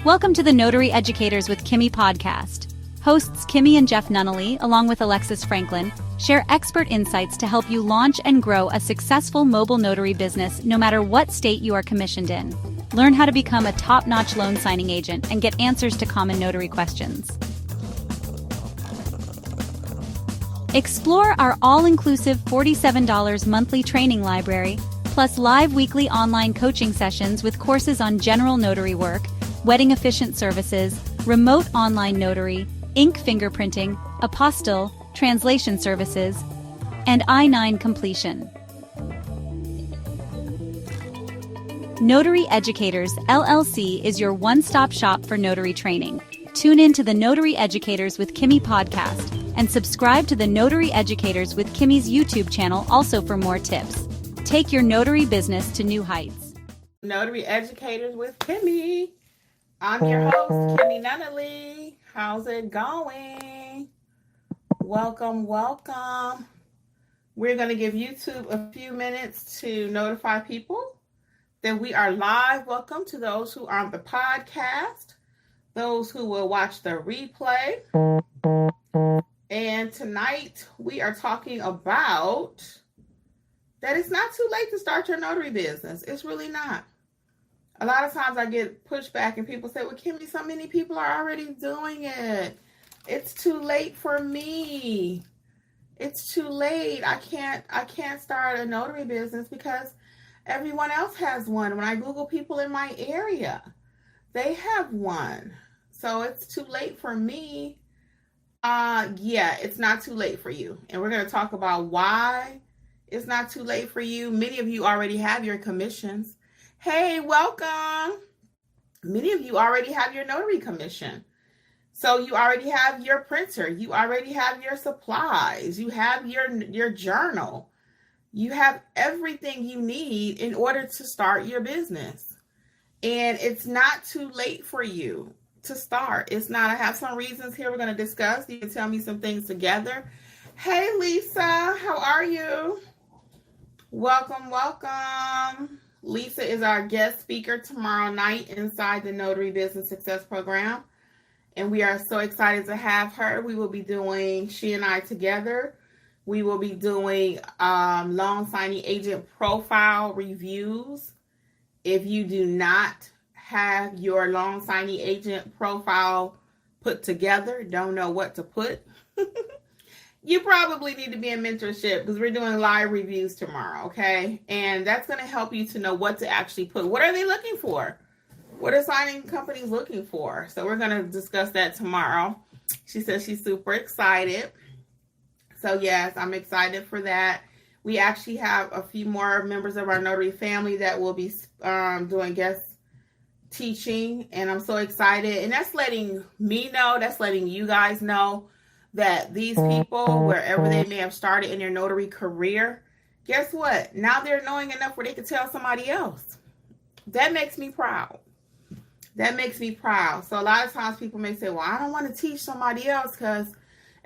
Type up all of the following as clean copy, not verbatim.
Welcome to the Notary Educators with Kimmi Podcast. Hosts Kimmi and Jeff Nunnally, along with Alexis Franklin, share expert insights to help you launch and grow a successful mobile notary business no matter what state you are commissioned in. Learn how to become a top-notch loan signing agent and get answers to common notary questions. Explore our all-inclusive $47 monthly training library, plus live weekly online coaching sessions with courses on general notary work, wedding efficient services, remote online notary, ink fingerprinting, apostille, translation services, and I-9 completion. Notary Educators, LLC is your one-stop shop for notary training. Tune in to the Notary Educators with Kimmi podcast and subscribe to the Notary Educators with Kimmi's YouTube channel also for more tips. Take your notary business to new heights. Notary Educators with Kimmi. I'm your host, Kimberly Nunnally. How's it going? Welcome. We're going to give YouTube a few minutes to notify people that we are live. Welcome to those who are on the podcast, those who will watch the replay. And tonight we are talking about that it's not too late to start your notary business. It's really not. A lot of times I get pushback and people say, well, Kimmi, so many people are already doing it. It's too late for me. It's too late. I can't start a notary business because everyone else has one. When I Google people in my area, they have one. So it's too late for me. Yeah, it's not too late for you. And we're going to talk about why it's not too late for you. Many of you already have your commissions. Hey, welcome. Many of you already have your notary commission. So you already have your printer. You already have your supplies. You have your journal. You have everything you need in order to start your business. And it's not too late for you to start. It's not. I have some reasons here we're going to discuss. You can tell me some things together. Hey, Lisa, how are you? Welcome. Lisa is our guest speaker tomorrow night inside the Notary Business Success Program. And we are so excited to have her. We will be doing, she and I together, we will be doing loan signing agent profile reviews. If you do not have your loan signing agent profile put together, don't know what to put, you probably need to be in mentorship because we're doing live reviews tomorrow, okay? And that's going to help you to know what to actually put. What are they looking for? What are signing companies looking for? So we're going to discuss that tomorrow. She says she's super excited. So yes, I'm excited for that. We actually have a few more members of our notary family that will be doing guest teaching. And I'm so excited. And that's letting me know, that's letting you guys know that these people, wherever they may have started in their notary career, guess what? Now they're knowing enough where they can tell somebody else. That makes me proud. So a lot of times people may say, well, I don't want to teach somebody else because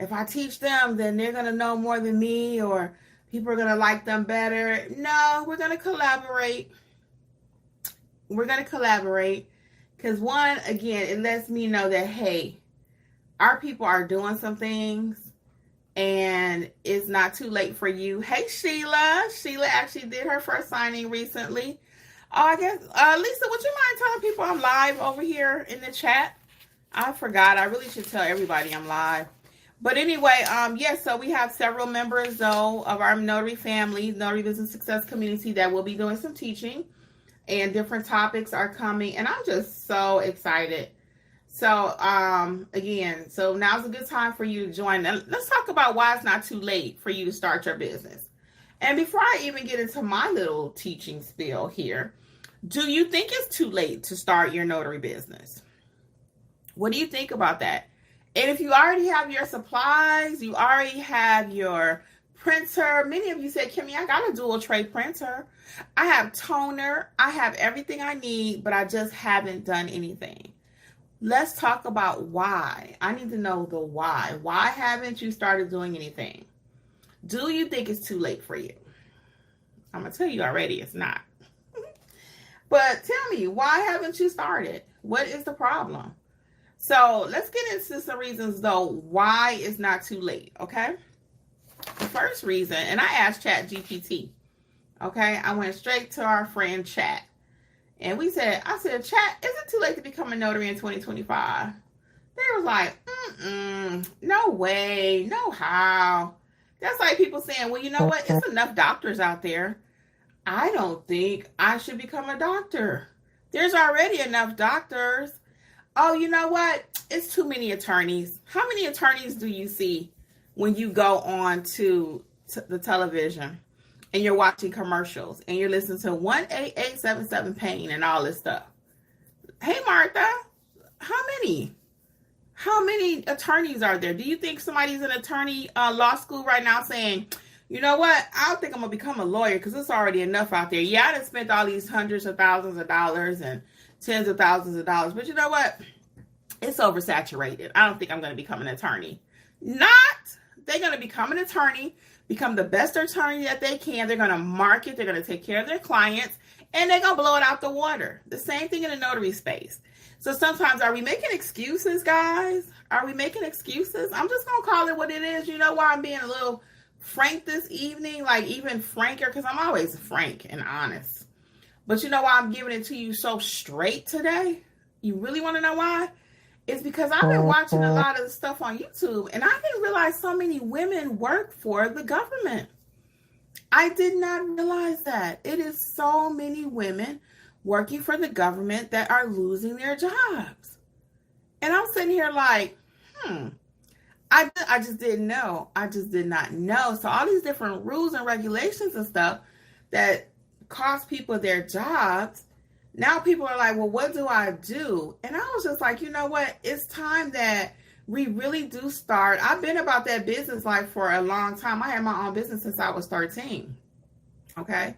if I teach them, then they're going to know more than me or people are going to like them better. No, we're going to collaborate. Because one, again, it lets me know that, hey, our people are doing some things and it's not too late for you. Hey, Sheila. Sheila actually did her first signing recently. Oh, I guess, Lisa, would you mind telling people I'm live over here in the chat? I forgot. I really should tell everybody I'm live. But anyway, yes, so we have several members, though, of our notary family, Notary Business Success community that will be doing some teaching and different topics are coming. And I'm just so excited. So, again, so now's a good time for you to join. Now, let's talk about why it's not too late for you to start your business. And before I even get into my little teaching spiel here, do you think it's too late to start your notary business? What do you think about that? And if you already have your supplies, you already have your printer. Many of you said, Kimmi, I got a dual tray printer. I have toner. I have everything I need, but I just haven't done anything. Let's talk about why. I need to know the why. Why haven't you started doing anything? Do you think it's too late for you? I'm going to tell you already it's not. But tell me, why haven't you started? What is the problem? So let's get into some reasons, though, why it's not too late, okay? The first reason, and I asked ChatGPT, okay? I went straight to our friend Chat. And I said, Chat, is it too late to become a notary in 2025? They was like, no way, no how. That's like people saying, well, you know what? It's enough doctors out there. I don't think I should become a doctor. There's already enough doctors. Oh, you know what? It's too many attorneys. How many attorneys do you see when you go on to the television and you're watching commercials and you're listening to 18877 Pain and all this stuff? Hey, Martha, how many attorneys are there? Do you think somebody's in attorney law school right now saying, you know what, I don't think I'm going to become a lawyer because it's already enough out there. Yeah, I done spent all these hundreds of thousands of dollars and tens of thousands of dollars, but you know what? It's oversaturated. I don't think I'm going to become an attorney. They're going to become an attorney, become the best attorney that they can. They're going to market. They're going to take care of their clients, and they're going to blow it out the water. The same thing in the notary space. So sometimes, are we making excuses, guys? Are we making excuses? I'm just going to call it what it is. You know why I'm being a little frank this evening, like even franker, because I'm always frank and honest. But you know why I'm giving it to you so straight today? You really want to know why? It's because I've been watching a lot of stuff on YouTube, and I didn't realize so many women work for the government. I did not realize that. It is so many women working for the government that are losing their jobs. And I'm sitting here like, I just didn't know. I just did not know. So all these different rules and regulations and stuff that cost people their jobs, now people are like, well, what do I do? And I was just like, you know what? It's time that we really do start. I've been about that business life for a long time. I had my own business since I was 13. Okay?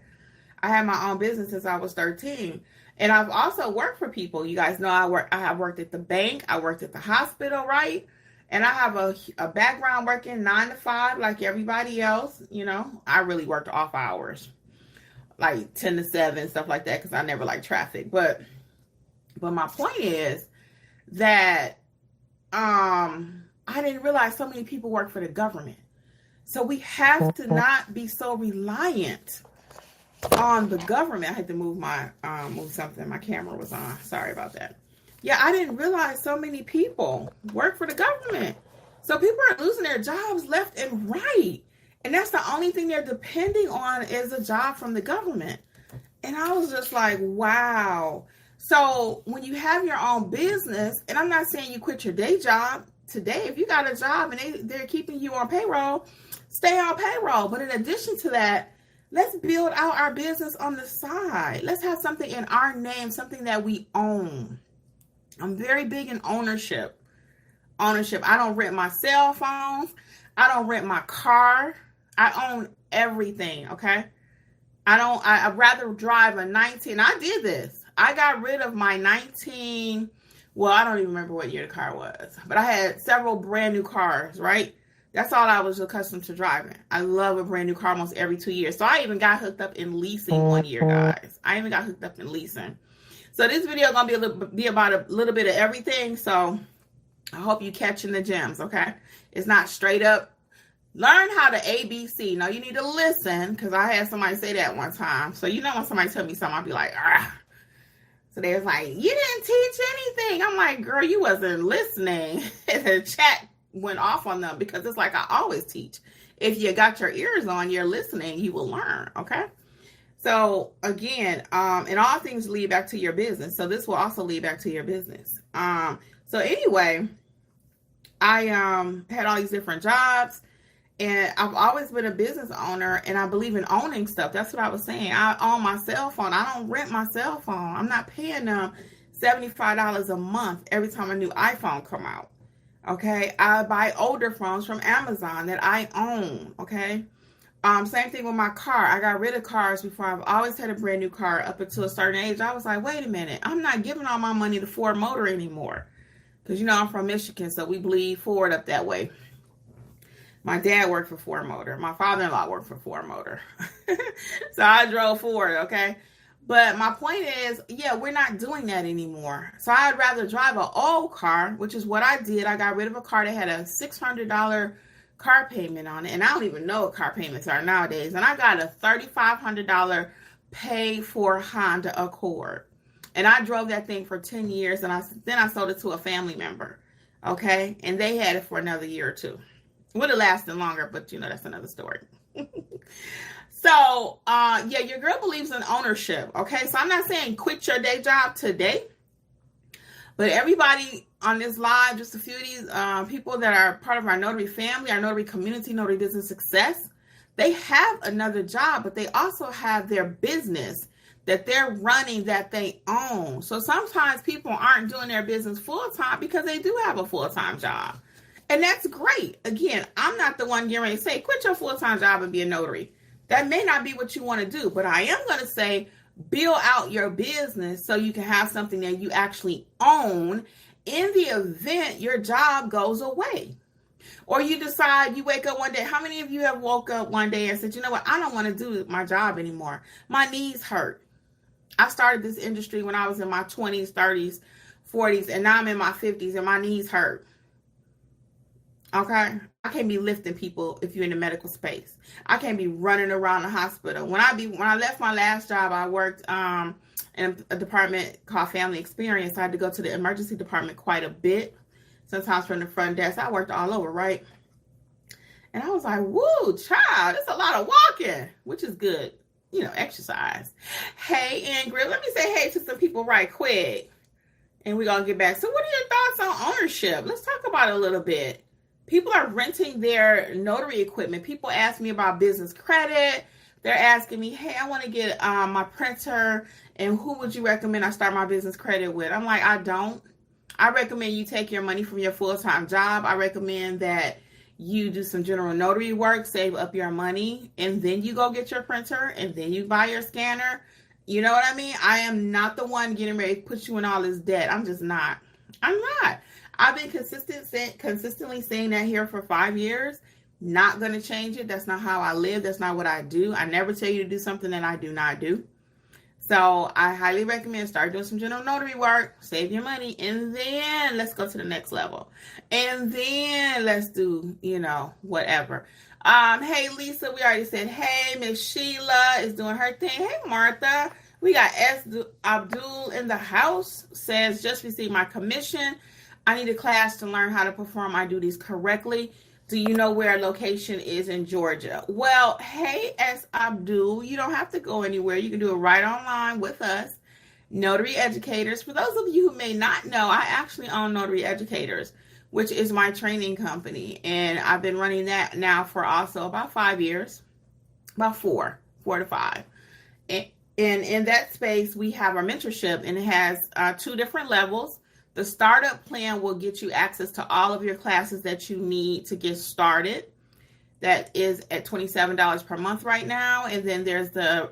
I had my own business since I was 13. And I've also worked for people. You guys know I have worked at the bank. I worked at the hospital, right? And I have a background working 9 to 5 like everybody else. You know, I really worked off hours, like 10 to 7, stuff like that, because I never liked traffic. But my point is that I didn't realize so many people work for the government. So we have to not be so reliant on the government. I had to move something. My camera was on. Sorry about that. Yeah, I didn't realize so many people work for the government. So people are losing their jobs left and right. And that's the only thing they're depending on is a job from the government. And I was just like, wow. So when you have your own business, and I'm not saying you quit your day job today. If you got a job and they're keeping you on payroll, stay on payroll. But in addition to that, let's build out our business on the side. Let's have something in our name, something that we own. I'm very big in ownership. I don't rent my cell phones. I don't rent my car. I own everything, okay? I'd rather drive a 19. I did this. I got rid of my 19. Well, I don't even remember what year the car was. But I had several brand new cars, right? That's all I was accustomed to driving. I love a brand new car almost every 2 years. So I even got hooked up in leasing one year, guys. I even got hooked up in leasing. So this video is going to be about a little bit of everything. So I hope you catching the gems, okay? It's not straight up. Learn how to ABC. Now, you need to listen, because I had somebody say that one time. So, you know, when somebody tell me something, I'll be like, ah. So they was like, you didn't teach anything. I'm like, girl, you wasn't listening. And the chat went off on them, because it's like I always teach. If you got your ears on, you're listening, you will learn, okay? So, again, and all things lead back to your business. So this will also lead back to your business. So anyway, I had all these different jobs. And I've always been a business owner, and I believe in owning stuff. That's what I was saying. I own my cell phone. I don't rent my cell phone. I'm not paying them $75 a month every time a new iPhone come out. Okay. I buy older phones from Amazon that I own. Okay. Same thing with my car. I got rid of cars before. I've always had a brand new car up until a certain age. I was like, wait a minute. I'm not giving all my money to Ford Motor anymore. Because, you know, I'm from Michigan, so we bleed Ford up that way. My dad worked for Ford Motor. My father-in-law worked for Ford Motor. So I drove Ford, okay? But my point is, yeah, we're not doing that anymore. So I'd rather drive an old car, which is what I did. I got rid of a car that had a $600 car payment on it. And I don't even know what car payments are nowadays. And I got a $3,500 paid for Honda Accord. And I drove that thing for 10 years. And then I sold it to a family member. Okay. And they had it for another year or two. Would have lasted longer, but that's another story. So, yeah, your girl believes in ownership, okay? So I'm not saying quit your day job today, but everybody on this live, just a few of these people that are part of our notary family, our notary community, notary business success, they have another job, but they also have their business that they're running that they own. So sometimes people aren't doing their business full-time because they do have a full-time job. And that's great. Again, I'm not the one getting ready to say, quit your full-time job and be a notary. That may not be what you want to do, but I am going to say build out your business so you can have something that you actually own in the event your job goes away. Or you decide, you wake up one day. How many of you have woke up one day and said, you know what, I don't want to do my job anymore. My knees hurt. I started this industry when I was in my 20s, 30s, 40s, and now I'm in my 50s and my knees hurt. Okay, I can't be lifting people if you're in the medical space. I can't be running around the hospital. When I left my last job, I worked in a department called Family Experience. I had to go to the emergency department quite a bit. Sometimes from the front desk, I worked all over, right? And I was like, woo, child, it's a lot of walking, which is good, exercise. Hey, Ingrid, let me say hey to some people right quick, and we're gonna get back. So, what are your thoughts on ownership? Let's talk about it a little bit. People are renting their notary equipment. People ask me about business credit. They're asking me, hey, I want to get my printer, and who would you recommend I start my business credit with? I'm like, I don't. I recommend you take your money from your full-time job. I recommend that you do some general notary work, save up your money, and then you go get your printer, and then you buy your scanner. You know what I mean? I am not the one getting ready to put you in all this debt. I'm just not. I'm not. I've been consistently saying that here for 5 years. Not going to change it. That's not how I live. That's not what I do. I never tell you to do something that I do not do. So I highly recommend start doing some general notary work, save your money, and then let's go to the next level. And then let's do, whatever. Hey, Lisa, we already said, hey, Miss Sheila is doing her thing. Hey, Martha. We got S. Abdul in the house, says, just received my commission. I need a class to learn how to perform my duties correctly. Do you know where a location is in Georgia? Well, hey, S. Abdul, you don't have to go anywhere. You can do it right online with us, Notary Educators. For those of you who may not know, I actually own Notary Educators, which is my training company. And I've been running that now for also about 5 years, about 4 to 5. And in that space, we have our mentorship, and it has 2 different levels. The startup plan will get you access to all of your classes that you need to get started. That is at $27 per month right now. And then there's the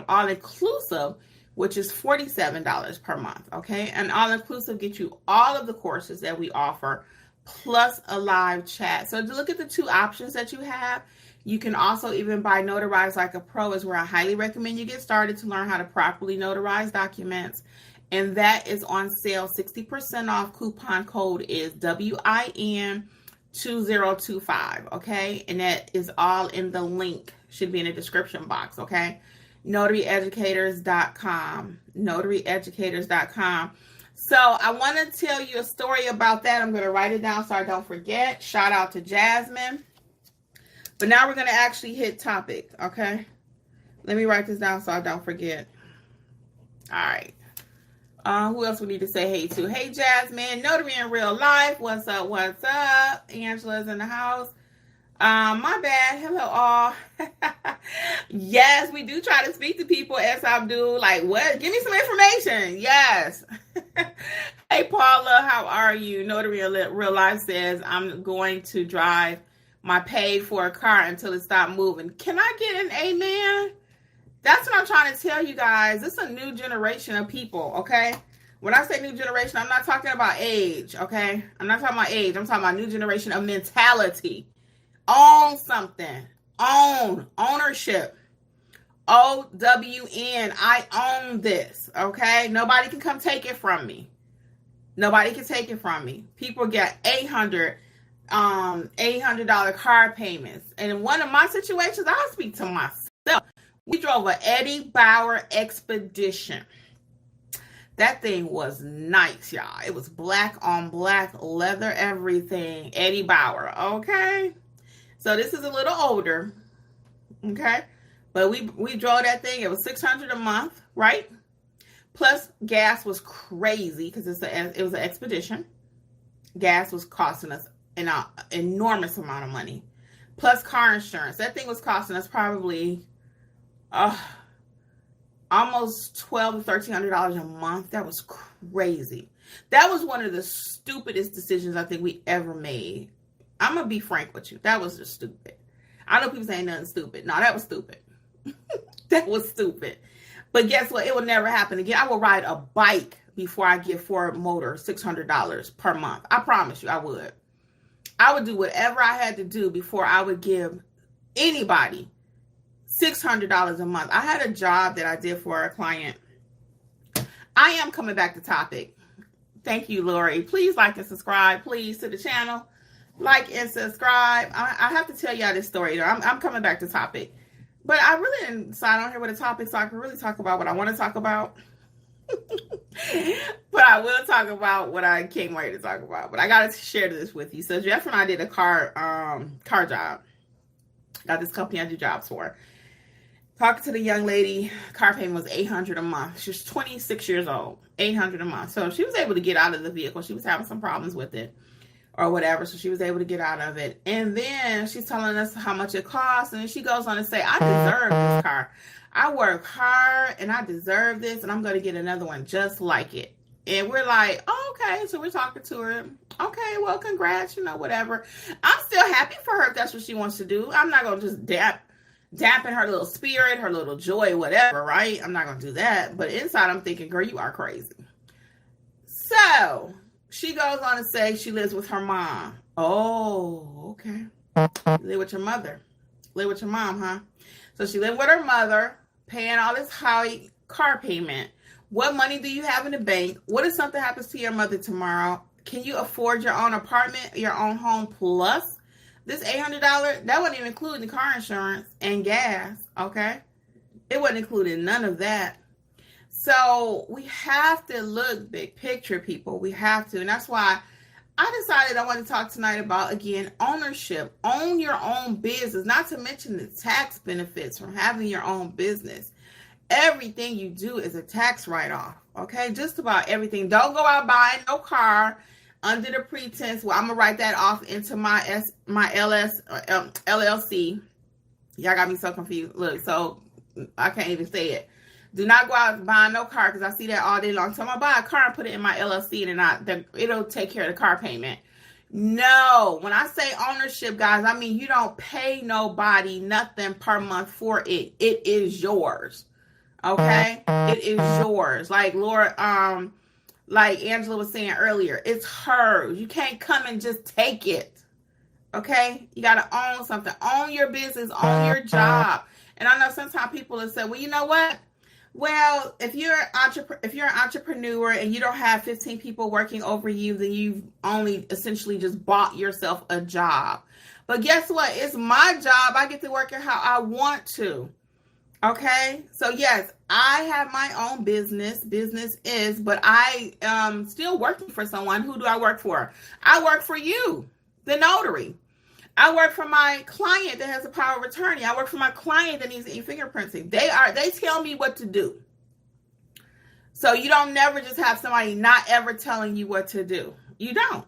all-inclusive, which is $47 per month, okay? And all-inclusive gets you all of the courses that we offer, plus a live chat. So to look at the 2 options that you have, you can also even buy Notarize Like a Pro, is where I highly recommend you get started to learn how to properly notarize documents. And that is on sale, 60% off. Coupon code is WIN2025, okay? And that is all in the link. Should be in the description box, okay? NotaryEducators.com. NotaryEducators.com. So I want to tell you a story about that. I'm going to write it down so I don't forget. Shout out to Jasmine. But now we're going to actually hit topic, okay? Let me write this down so I don't forget. All right. Who else we need to say hey to? Hey, Jasmine, Notary in Real Life. What's up? What's up? Angela's in the house. My bad. Hello, all. Yes, we do try to speak to people, as I do. Like, what? Give me some information. Yes. Hey, Paula, how are you? Notary in Real Life says, I'm going to drive my paid for a car until it stops moving. Can I get an amen? That's what I'm trying to tell you guys. It's a new generation of people, okay? When I say new generation, I'm not talking about age, okay? I'm not talking about age. I'm talking about new generation of mentality. Own something. Ownership. OWN. I own this. Okay. Nobody can come take it from me. Nobody can take it from me. People get $800 car payments. And in one of my situations, I'll speak to myself. We drove an Eddie Bauer Expedition. That thing was nice, y'all. It was black on black, leather, everything. Eddie Bauer, okay? So this is a little older, okay? But we drove that thing. It was $600 a month, right? Plus gas was crazy because it was an expedition. Gas was costing us an enormous amount of money. Plus car insurance. That thing was costing us probably almost $1,200 to $1,300 a month. That was crazy. That was one of the stupidest decisions I think we ever made. I'm going to be frank with you. That was just stupid. I know people say nothing stupid. No, that was stupid. That was stupid. But guess what? It will never happen again. I will ride a bike before I give Ford Motor $600 per month. I promise you I would. I would do whatever I had to do before I would give anybody $600 a month. I had a job that I did for a client. I am coming back to topic. Thank you, Lori. Please like and subscribe, please, to the channel. Like and subscribe. I have to tell y'all this story. I'm coming back to topic. But I really didn't decide on here with a topic so I can really talk about what I want to talk about. But I will talk about what I came ready to talk about. But I got to share this with you. So Jeff and I did a car job. Got this company I do jobs for. Talking to the young lady, car payment was $800 a month. She was 26 years old, $800 a month. So she was able to get out of the vehicle. She was having some problems with it or whatever. So she was able to get out of it. And then she's telling us how much it costs. And then she goes on to say, I deserve this car. I work hard and I deserve this. And I'm going to get another one just like it. And we're like, oh, okay. So we're talking to her. Okay, well, congrats, whatever. I'm still happy for her if that's what she wants to do. I'm not going to just dampen her little spirit, her little joy, whatever, right? I'm not going to do that. But inside I'm thinking, girl, you are crazy. So she goes on to say she lives with her mom. Oh, okay. Live with your mother. Live with your mom, huh? So she lived with her mother, paying all this high car payment. What money do you have in the bank? What if something happens to your mother tomorrow? Can you afford your own apartment, your own home, plus this $800? That wasn't even including the car insurance and gas, okay? It wasn't including none of that. So we have to look big picture, people. We have to. And that's why I decided I want to talk tonight about, again, ownership. Own your own business, not to mention the tax benefits from having your own business. Everything you do is a tax write-off, okay? Just about everything. Don't go out buying no car under the pretense, well, I'm going to write that off into my LLC. Y'all got me so confused. Look, so I can't even say it. Do not go out buying no car because I see that all day long. So I'm going to buy a car and put it in my LLC and it'll take care of the car payment. No, when I say ownership, guys, I mean you don't pay nobody nothing per month for it. It is yours. Okay? It is yours. Like Laura, like Angela was saying earlier, it's hers. You can't come and just take it. Okay? You got to own something. Own your business. Own your job. And I know sometimes people will say, well, you know what? Well, if you're an entrepreneur and you don't have 15 people working over you, then you've only essentially just bought yourself a job. But guess what? It's my job. I get to work it how I want to. Okay? So yes, I have my own business. Business is, but I am still working for someone. Who do I work for? I work for you, the notary. I work for my client that has a power of attorney. I work for my client that needs fingerprinting. They tell me what to do. So you don't never just have somebody not ever telling you what to do. You don't.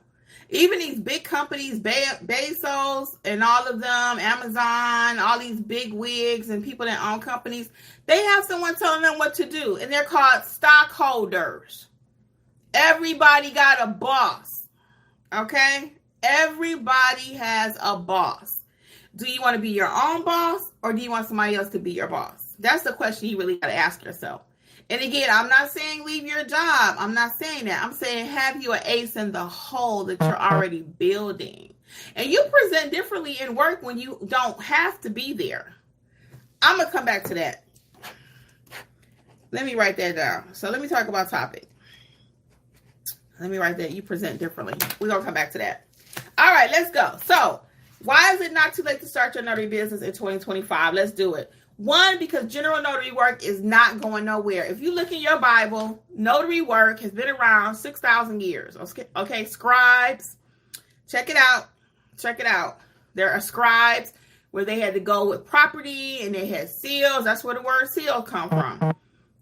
Even these big companies, Bezos and all of them, Amazon, all these big wigs and people that own companies, they have someone telling them what to do. And they're called stockholders. Everybody got a boss. Okay? Everybody has a boss. Do you want to be your own boss or do you want somebody else to be your boss? That's the question you really got to ask yourself. And again, I'm not saying leave your job. I'm not saying that. I'm saying have you an ace in the hole that you're already building. And you present differently in work when you don't have to be there. I'm going to come back to that. Let me write that down. So let me talk about topic. Let me write that. You present differently. We're going to come back to that. All right, let's go. So why is it not too late to start your notary business in 2025? Let's do it. One, because general notary work is not going nowhere. If you look in your Bible, notary work has been around 6,000 years. Okay, scribes. Check it out. Check it out. There are scribes where they had to go with property and they had seals. That's where the word seal come from.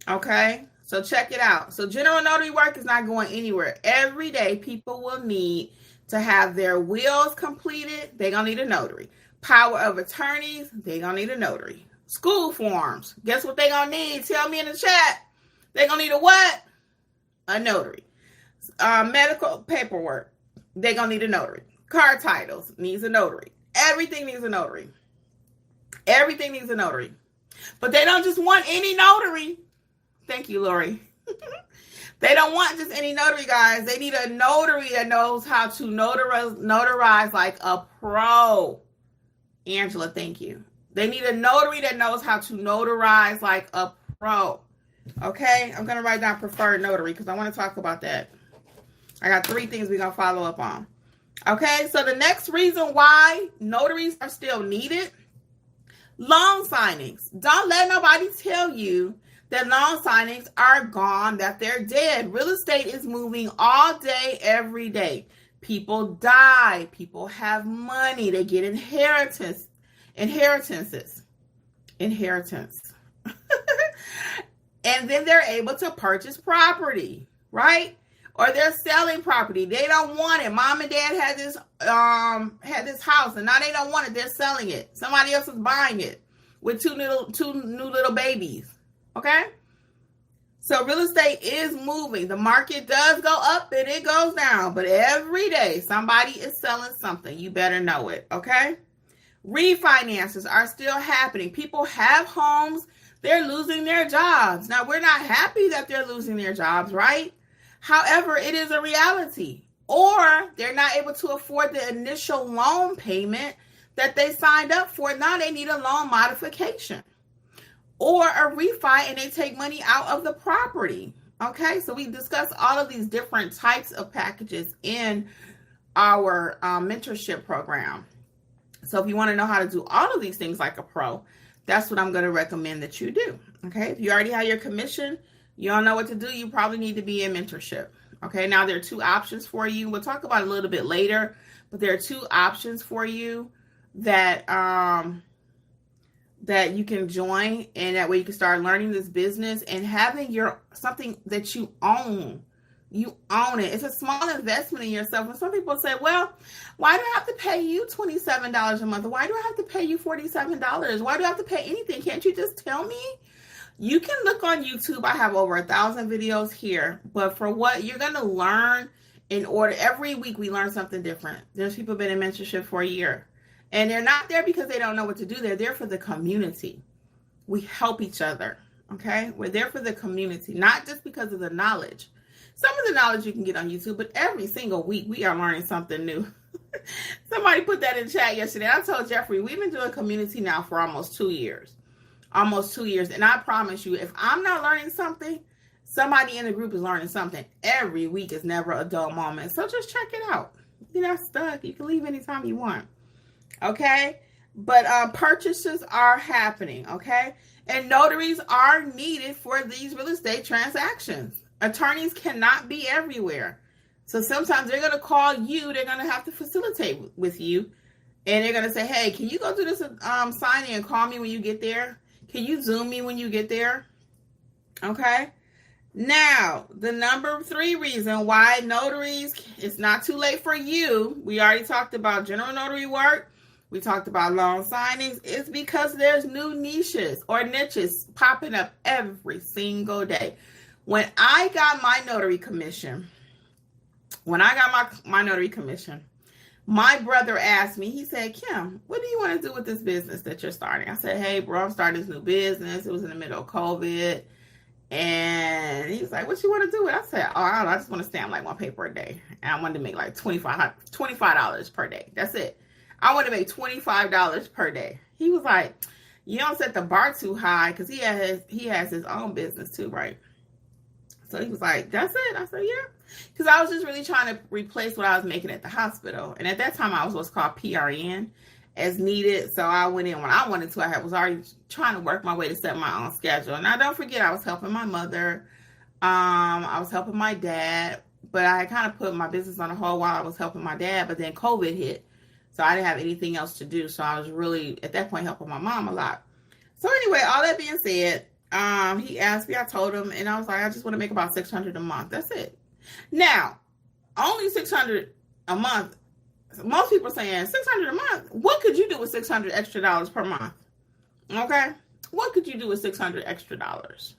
Okay, so check it out. So general notary work is not going anywhere. Every day people will need to have their wills completed. They're going to need a notary. Power of attorneys. They're going to need a notary. School forms. Guess what they're going to need? Tell me in the chat. They're going to need a what? A notary. Medical paperwork. They're going to need a notary. Car titles. Needs a notary. Everything needs a notary. Everything needs a notary. But they don't just want any notary. Thank you, Lori. They don't want just any notary, guys. They need a notary that knows how to notarize like a pro. Angela, thank you. They need a notary that knows how to notarize like a pro. Okay? I'm going to write down preferred notary because I want to talk about that. I got 3 things we're going to follow up on. Okay? So the next reason why notaries are still needed, loan signings. Don't let nobody tell you that loan signings are gone, that they're dead. Real estate is moving all day, every day. People die. People have money. They get inheritance. And then they're able to purchase property, right? Or they're selling property. They don't want it. Mom and dad had this house and now they don't want it. They're selling it. Somebody else is buying it with two new little babies. Okay? So real estate is moving. The market does go up and it goes down, but every day somebody is selling something. You better know it. Okay? Refinances are still happening. People have homes. They're losing their jobs. Now, we're not happy that they're losing their jobs, right? However, it is a reality. Or they're not able to afford the initial loan payment that they signed up for. Now they need a loan modification or a refi and they take money out of the property. Okay, so we discussed all of these different types of packages in our mentorship program. So if you want to know how to do all of these things like a pro, that's what I'm going to recommend that you do. Okay. If you already have your commission, you don't know what to do, you probably need to be in mentorship. Okay. Now there are 2 options for you. We'll talk about it a little bit later, but there are 2 options for you that, that you can join, and that way you can start learning this business and having something that you own. You own it. It's a small investment in yourself. And some people say, well, why do I have to pay you $27 a month? Why do I have to pay you $47? Why do I have to pay anything? Can't you just tell me? You can look on YouTube. I have over 1,000 videos here. But for what you're going to learn every week we learn something different. There's people been in mentorship for a year. And they're not there because they don't know what to do. They're there for the community. We help each other. Okay? We're there for the community. Not just because of the knowledge. Some of the knowledge you can get on YouTube, but every single week we are learning something new. Somebody put that in chat yesterday. I told Jeffrey, we've been doing community now for almost 2 years. Almost 2 years. And I promise you, if I'm not learning something, somebody in the group is learning something. Every week is never a dull moment. So just check it out. You're not stuck. You can leave anytime you want. Okay? But purchases are happening. Okay? And notaries are needed for these real estate transactions. Attorneys cannot be everywhere. So sometimes they're going to call you. They're going to have to facilitate with you. And they're going to say, hey, can you go do this signing and call me when you get there? Can you Zoom me when you get there? Okay. Now, the number 3 reason why notaries, it's not too late for you. We already talked about general notary work. We talked about loan signings. It's because there's new niches popping up every single day. When I got my notary commission, my brother asked me, he said, Kim, what do you want to do with this business that you're starting? I said, hey, bro, I'm starting this new business. It was in the middle of COVID. And he was like, what you want to do with it? I said, oh, I don't know. I just want to stamp like 1 paper a day. And I wanted to make like $25 per day. That's it. I want to make $25 per day. He was like, You don't set the bar too high, because he has his own business too, right? So he was like, that's it? I said, yeah. Because I was just really trying to replace what I was making at the hospital. And at that time, I was what's called PRN, as needed. So I went in when I wanted to. I was already trying to work my way to set my own schedule. Now, don't forget, I was helping my mother. I was helping my dad. But I had kind of put my business on hold while I was helping my dad. But then COVID hit. So I didn't have anything else to do. So I was really, at that point, helping my mom a lot. So anyway, all that being said, he asked me, I told him, and I was like, I just want to make about $600 a month. That's it. Now, only $600 a month. Most people are saying $600 a month. What could you do with $600 extra dollars per month? Okay. What could you do with $600 extra dollars?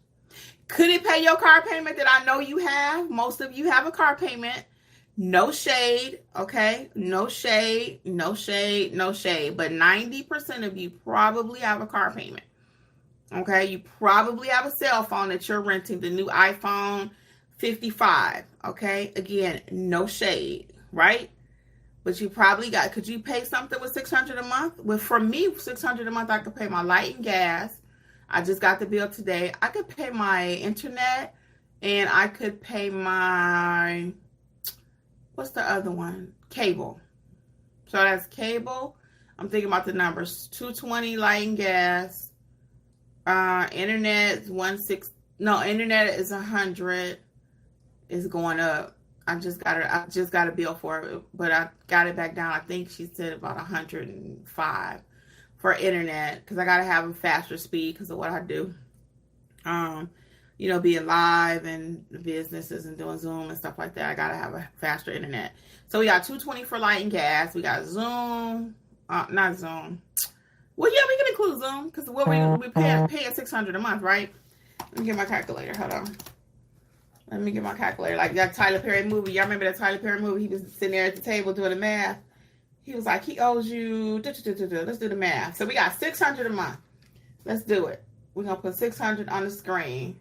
Could it pay your car payment that I know you have? Most of you have a car payment. No shade. Okay. No shade, no shade, no shade. But 90% of you probably have a car payment. Okay. You probably have a cell phone that you're renting, the new iPhone 55. Okay. Again, no shade, right? But you probably got, could you pay something with $600 a month? Well, for me, $600 a month, I could pay my light and gas. I just got the bill today. I could pay my internet, and I could pay my, what's the other one? Cable. So that's cable. I'm thinking about the numbers. $220 light and gas. Internet is internet is $100. It's going up. I just got a bill for it, but I got it back down. I think she said about 105 for internet, because I gotta have a faster speed because of what I do. Being live and businesses and doing Zoom and stuff like that. I gotta have a faster internet. So we got $220 for light and gas. We got Zoom, not Zoom. Well, yeah, we can include Zoom, because we're paying $600 a month, right? Let me get my calculator. Hold on. Let me get my calculator. Like that Tyler Perry movie. Y'all remember that Tyler Perry movie? He was sitting there at the table doing the math. He was like, he owes you. Let's do the math. So we got $600 a month. Let's do it. We're going to put $600 on the screen.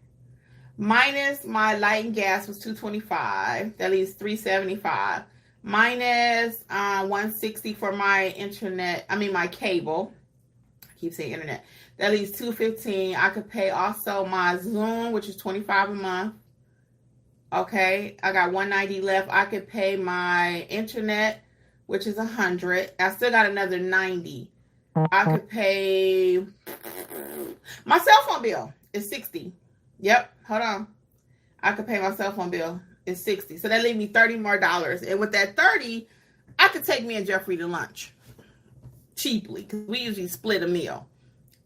Minus my light and gas was $225. That leaves $375. Minus $160 for my internet. My cable. I keep saying internet. That leaves $215. I could pay also my Zoom, which is $25 a month. Okay, I got $190 left. I could pay my internet, which is $100. I still got another $90. I could pay my cell phone bill. It's $60. Yep, hold on. I could pay my cell phone bill. It's $60. So that leaves me $30 more. And with that $30, I could take me and Jeffrey to lunch cheaply, because we usually split a meal.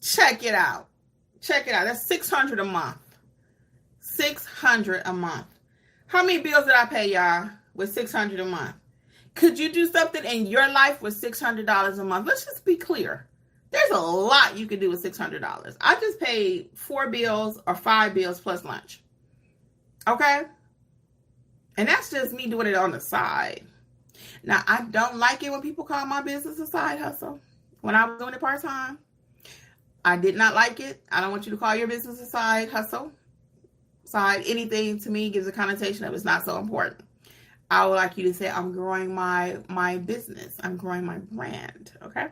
Check it out. That's $600 a month. $600 a month. How many bills did I pay, y'all, with $600 a month? Could you do something in your life with $600 a month? Let's just be clear. There's a lot you can do with $600. I just paid 4 bills or 5 bills plus lunch. Okay? And that's just me doing it on the side. Now, I don't like it when people call my business a side hustle. When I was doing it part-time, I did not like it. I don't want you to call your business a side hustle. Side, anything to me gives a connotation of it's not so important. I would like you to say, I'm growing my business. I'm growing my brand. Okay.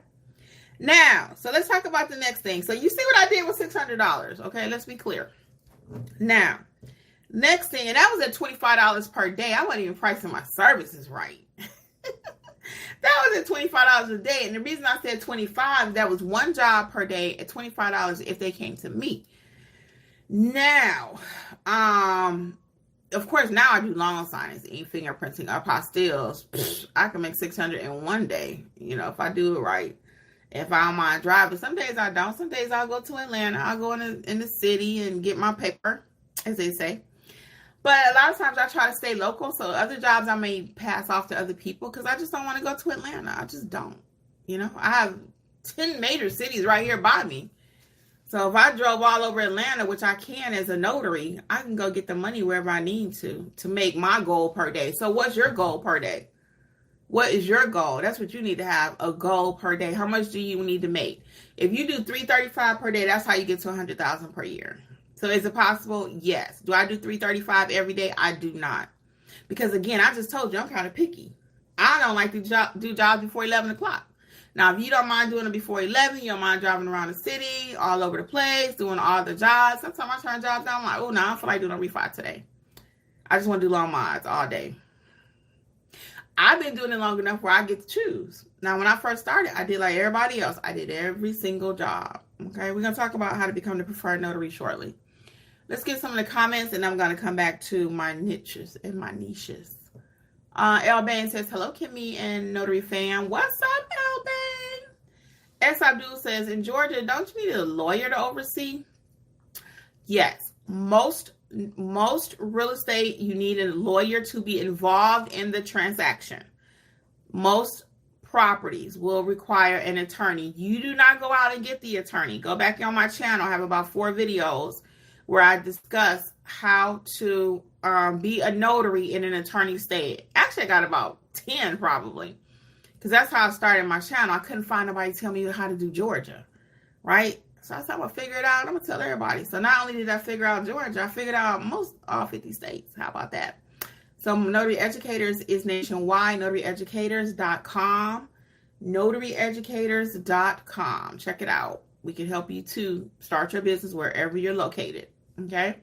Now, so let's talk about the next thing. So you see what I did with $600. Okay. Let's be clear. Now, next thing, and that was at $25 per day. I wasn't even pricing my services right. That was at $25 a day. And the reason I said 25, that was one job per day at $25 if they came to me. Now, of course, now I do loan signings, fingerprinting, apostilles. I can make $600 in one day, if I do it right. If I don't mind driving. Some days I don't. Some days I'll go to Atlanta. I'll go in the city and get my paper, as they say. But a lot of times I try to stay local. So other jobs I may pass off to other people because I just don't want to go to Atlanta. I just don't. I have 10 major cities right here by me. So if I drove all over Atlanta, which I can as a notary, I can go get the money wherever I need to make my goal per day. So what's your goal per day? What is your goal? That's what you need to have, a goal per day. How much do you need to make? If you do $335 per day, that's how you get to $100,000 per year. So is it possible? Yes. Do I do $335 every day? I do not. Because again, I just told you I'm kind of picky. I don't like to do jobs before 11 o'clock. Now, if you don't mind doing it before 11, you don't mind driving around the city, all over the place, doing all the jobs. Sometimes I turn jobs down. I'm like, oh, no, I don't feel like doing a refi today. I just want to do loan mods all day. I've been doing it long enough where I get to choose. Now, when I first started, I did like everybody else. I did every single job. Okay, we're going to talk about how to become the preferred notary shortly. Let's get some of the comments, and I'm going to come back to my niches and my niches. El Bain says, hello, Kimmi and Notary fan. What's up, El Bain? S. Abdul says, in Georgia, don't you need a lawyer to oversee? Yes, most real estate, you need a lawyer to be involved in the transaction. Most properties will require an attorney. You do not go out and get the attorney. Go back on my channel. I have about 4 videos where I discuss how to be a notary in an attorney state. Actually, I got about 10 probably, because that's how I started my channel. I couldn't find nobody to tell me how to do Georgia, right? So I said, I'm going to figure it out. I'm going to tell everybody. So not only did I figure out Georgia, I figured out all 50 states. How about that? So Notary Educators is nationwide, notaryeducators.com, notaryeducators.com. Check it out. We can help you to start your business wherever you're located. Okay?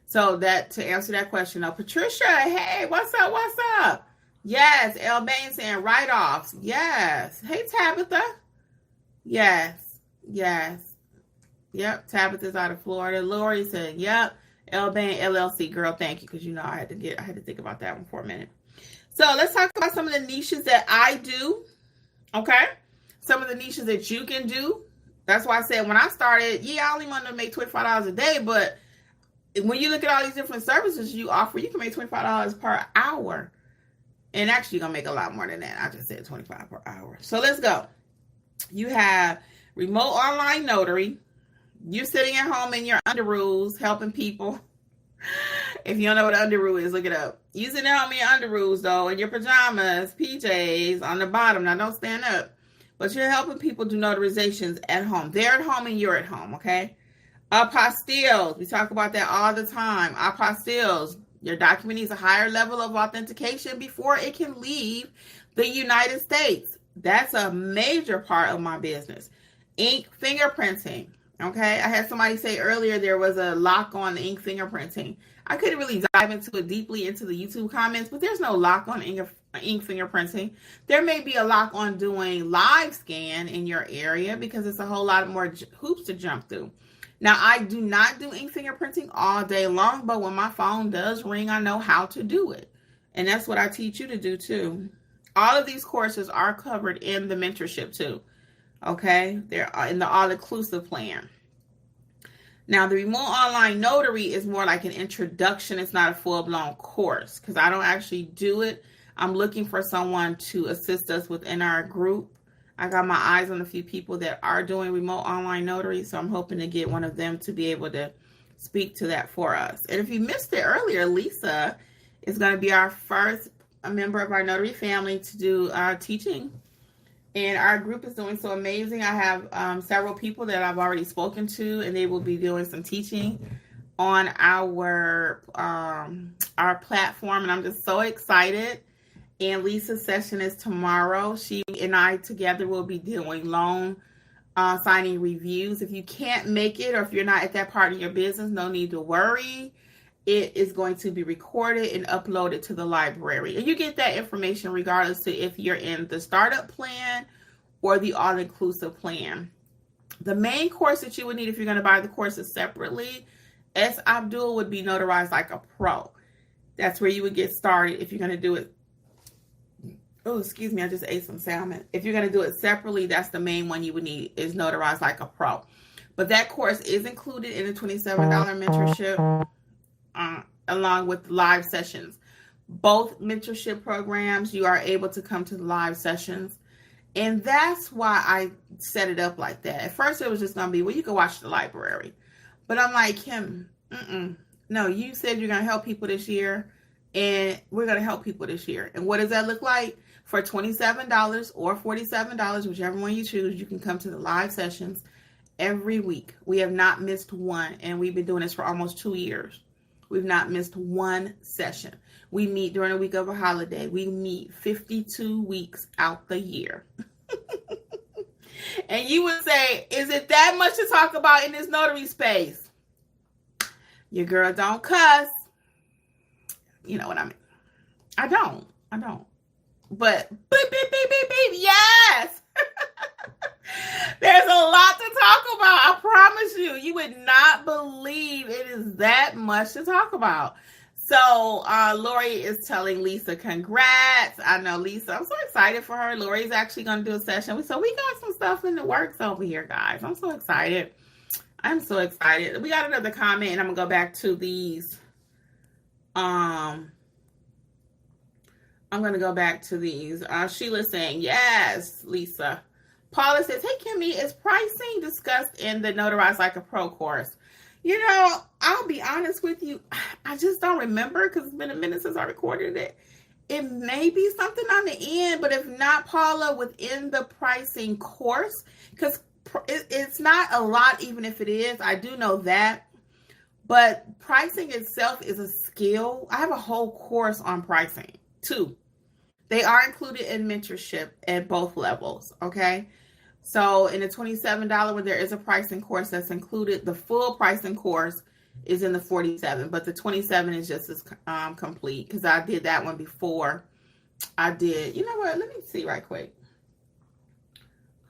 So that, to answer that question, Patricia, hey, what's up? What's up? Yes, El Bain saying write-offs. Yes. Hey, Tabitha. Yes. Yes. Yep, Tabitha's out of Florida. Lori said, yep. El Bain LLC, girl, thank you, because you know I had to think about that one for a minute. So let's talk about some of the niches that I do. Okay, some of the niches that you can do. That's why I said when I started, I only wanted to make $25 a day, but when you look at all these different services you offer, you can make $25 per hour, and actually you're gonna make a lot more than that. I just said $25 per hour. So let's go. You have remote online notary. You're sitting at home in your underoos helping people. If you don't know what an underoo is, look it up. You sitting at home in your underoos, though, in your pajamas, PJs on the bottom. Now, don't stand up. But you're helping people do notarizations at home. They're at home and you're at home, okay? Apostilles. We talk about that all the time. Apostilles. Your document needs a higher level of authentication before it can leave the United States. That's a major part of my business. Ink fingerprinting. Okay, I had somebody say earlier there was a lock on the ink fingerprinting. I couldn't really dive into it deeply into the YouTube comments, but there's no lock on ink fingerprinting. There may be a lock on doing live scan in your area because it's a whole lot more hoops to jump through. Now, I do not do ink fingerprinting all day long, but when my phone does ring, I know how to do it. And that's what I teach you to do too. All of these courses are covered in the mentorship too. Okay, they're in the all-inclusive plan. Now, the remote online notary is more like an introduction. It's not a full-blown course because I don't actually do it. I'm looking for someone to assist us within our group. I got my eyes on a few people that are doing remote online notary, so I'm hoping to get one of them to be able to speak to that for us. And if you missed it earlier, Lisa is going to be our first member of our notary family to do our teaching. And our group is doing so amazing. I have several people that I've already spoken to, and they will be doing some teaching on our platform. And I'm just so excited. And Lisa's session is tomorrow. She and I together will be doing loan signing reviews. If you can't make it, or if you're not at that part of your business, no need to worry. It is going to be recorded and uploaded to the library. And you get that information regardless to if you're in the startup plan or the all-inclusive plan. The main course that you would need if you're going to buy the courses separately, S. Abdul, would be Notarized Like a Pro. That's where you would get started if you're going to do it. Oh, excuse me, I just ate some salmon. If you're going to do it separately, that's the main one you would need, is Notarized Like a Pro. But that course is included in the $27 mentorship. Along with live sessions. Both mentorship programs, you are able to come to the live sessions. And that's why I set it up like that. At first, it was just going to be, well, you can watch the library. But I'm like, Kim, no, you said you're going to help people this year. And we're going to help people this year. And what does that look like? For $27 or $47, whichever one you choose, you can come to the live sessions every week. We have not missed one. And we've been doing this for almost 2 years. We've not missed one session. We meet during a week of a holiday. We meet 52 weeks out the year. And you would say, is it that much to talk about in this notary space? Your girl don't cuss. You know what I mean? I don't. But beep, beep, beep, beep, beep. Yes. There's a lot to talk about. I promise you. You would not believe it is that much to talk about. So Lori is telling Lisa, congrats. I know Lisa. I'm so excited for her. Lori's actually going to do a session. So we got some stuff in the works over here, guys. I'm so excited. We got another comment, and I'm going to go back to these. I'm going to go back to these. Sheila's saying, yes, Lisa. Paula says, hey, Kimmi, is pricing discussed in the Notarize Like a Pro course? You know, I'll be honest with you. I just don't remember because it's been a minute since I recorded it. It may be something on the end, but if not, Paula, within the pricing course, because it's not a lot, even if it is. I do know that. But pricing itself is a skill. I have a whole course on pricing, too. They are included in mentorship at both levels, okay? So in the $27 one, there is a pricing course that's included. The full pricing course is in the $47, but the $27 is just as complete because I did that one before I did. You know what? Let me see right quick.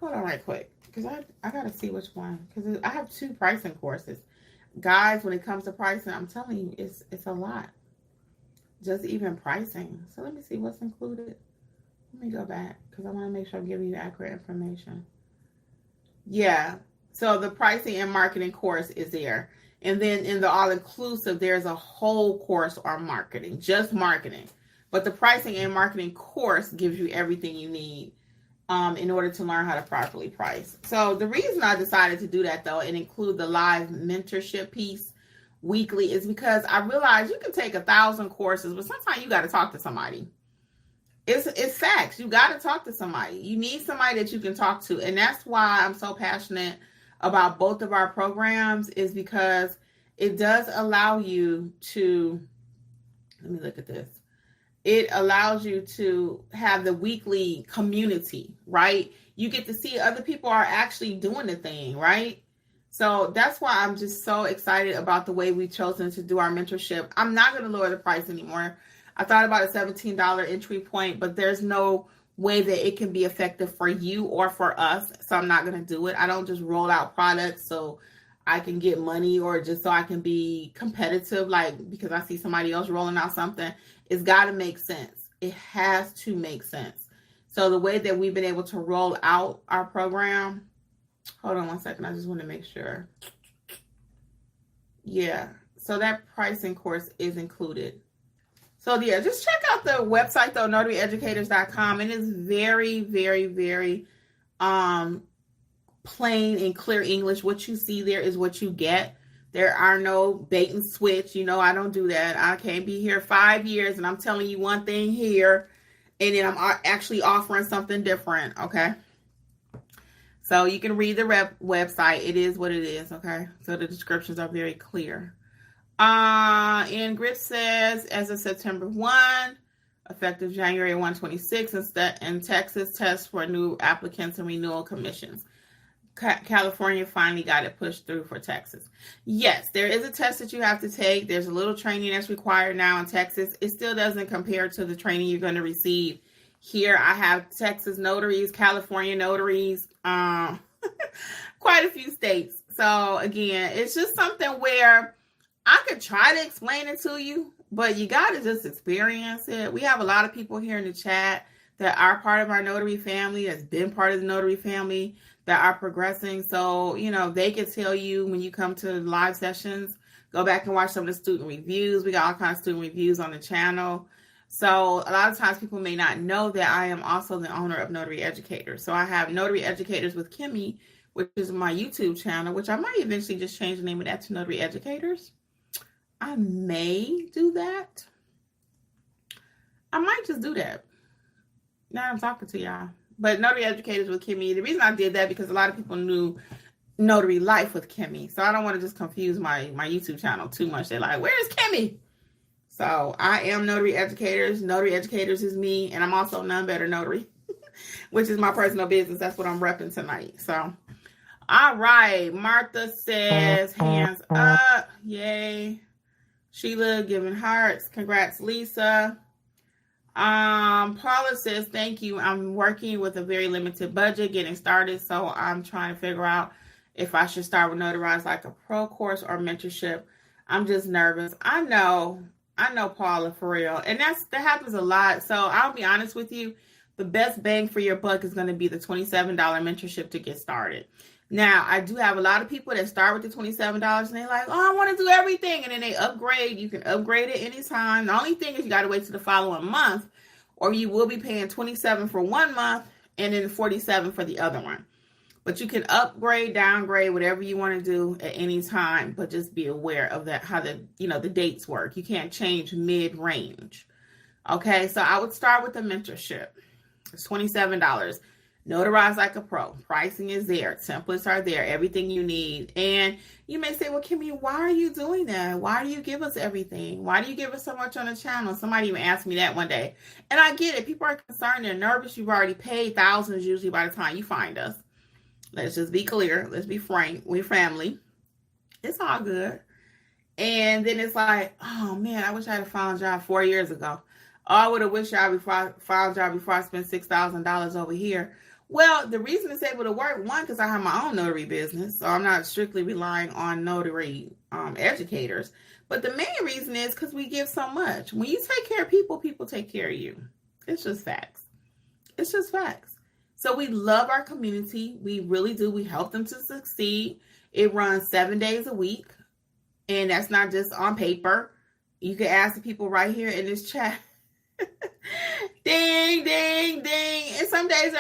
Hold on right quick because I got to see which one because I have two pricing courses. Guys, when it comes to pricing, I'm telling you, it's a lot. Just even pricing. So let me see what's included. Let me go back because I want to make sure I'm giving you accurate information. Yeah. So the pricing and marketing course is there. And then in the all-inclusive, there's a whole course on marketing, just marketing. But the pricing and marketing course gives you everything you need in order to learn how to properly price. So the reason I decided to do that, though, and include the live mentorship piece weekly is because I realized you can take 1,000 courses, but sometimes you got to talk to somebody. It's facts. You got to talk to somebody. You need somebody that you can talk to. And that's why I'm so passionate about both of our programs is because it does allow you to, let me look at this. It allows you to have the weekly community, right? You get to see other people are actually doing the thing, right? So that's why I'm just so excited about the way we've chosen to do our mentorship. I'm not going to lower the price anymore. I thought about a $17 entry point, but there's no way that it can be effective for you or for us. So I'm not going to do it. I don't just roll out products so I can get money or just so I can be competitive, like because I see somebody else rolling out something. It's got to make sense. It has to make sense. So the way that we've been able to roll out our program, hold on one second. I just want to make sure. Yeah. So that pricing course is included. So yeah, just check out the website though, notaryeducators.com. It is very, very, very plain and clear English. What you see there is what you get. There are no bait and switch. You know, I don't do that. I can't be here 5 years and I'm telling you one thing here and then I'm actually offering something different. Okay. So you can read the website. It is what it is. Okay. So the descriptions are very clear. And Grit says, as of September 1, effective January 126, in Texas, tests for new applicants and renewal commissions. California finally got it pushed through for Texas. Yes, there is a test that you have to take. There's a little training that's required now in Texas. It still doesn't compare to the training you're going to receive here. I have Texas notaries, California notaries, quite a few states. So again, it's just something where I could try to explain it to you, but you got to just experience it. We have a lot of people here in the chat that are part of our notary family, that's been part of the notary family, that are progressing. So, you know, they can tell you when you come to live sessions, go back and watch some of the student reviews. We got all kinds of student reviews on the channel. So a lot of times people may not know that I am also the owner of Notary Educators. So I have Notary Educators with Kimmi, which is my YouTube channel, which I might eventually just change the name of that to Notary Educators. I may do that. I might just do that. Now I'm talking to y'all. But Notary Educators with Kimmi, the reason I did that because a lot of people knew Notary Life with Kimmi. So I don't want to just confuse my YouTube channel too much. They're like, where's Kimmi? So I am Notary Educators. Notary Educators is me. And I'm also None Better Notary. which is my personal business. That's what I'm repping tonight. So, all right. Martha says, hands up. Yay. Sheila giving hearts. Congrats, Lisa. Paula says, thank you. I'm working with a very limited budget, getting started. So I'm trying to figure out if I should start with Notarize like a pro course or mentorship. I'm just nervous. I know, Paula, for real. And that happens a lot. So I'll be honest with you. The best bang for your buck is going to be the $27 mentorship to get started. Now, I do have a lot of people that start with the $27 and they're like, oh, I want to do everything. And then they upgrade. You can upgrade it anytime. The only thing is you got to wait till the following month, or you will be paying $27 for 1 month and then $47 for the other one. But you can upgrade, downgrade, whatever you want to do at any time. But just be aware of that, how the dates work. You can't change mid-range. Okay, so I would start with the mentorship. It's $27. Notarize like a pro. Pricing is there. Templates are there. Everything you need. And you may say, well, Kimmi, why are you doing that? Why do you give us everything? Why do you give us so much on the channel? Somebody even asked me that one day. And I get it. People are concerned. They're nervous. You've already paid thousands usually by the time you find us. Let's just be clear. Let's be frank. We're family. It's all good. And then it's like, oh, man, I wish I had found a job 4 years ago. Oh, I would have wished I found a job before I spent $6,000 over here. Well, the reason it's able to work, one, because I have my own notary business, so I'm not strictly relying on Notary Educators. But the main reason is because we give so much. When you take care of people, people take care of you. It's just facts. It's just facts. So we love our community. We really do. We help them to succeed. It runs 7 days a week, and that's not just on paper. You can ask the people right here in this chat. Ding, ding, ding. And some days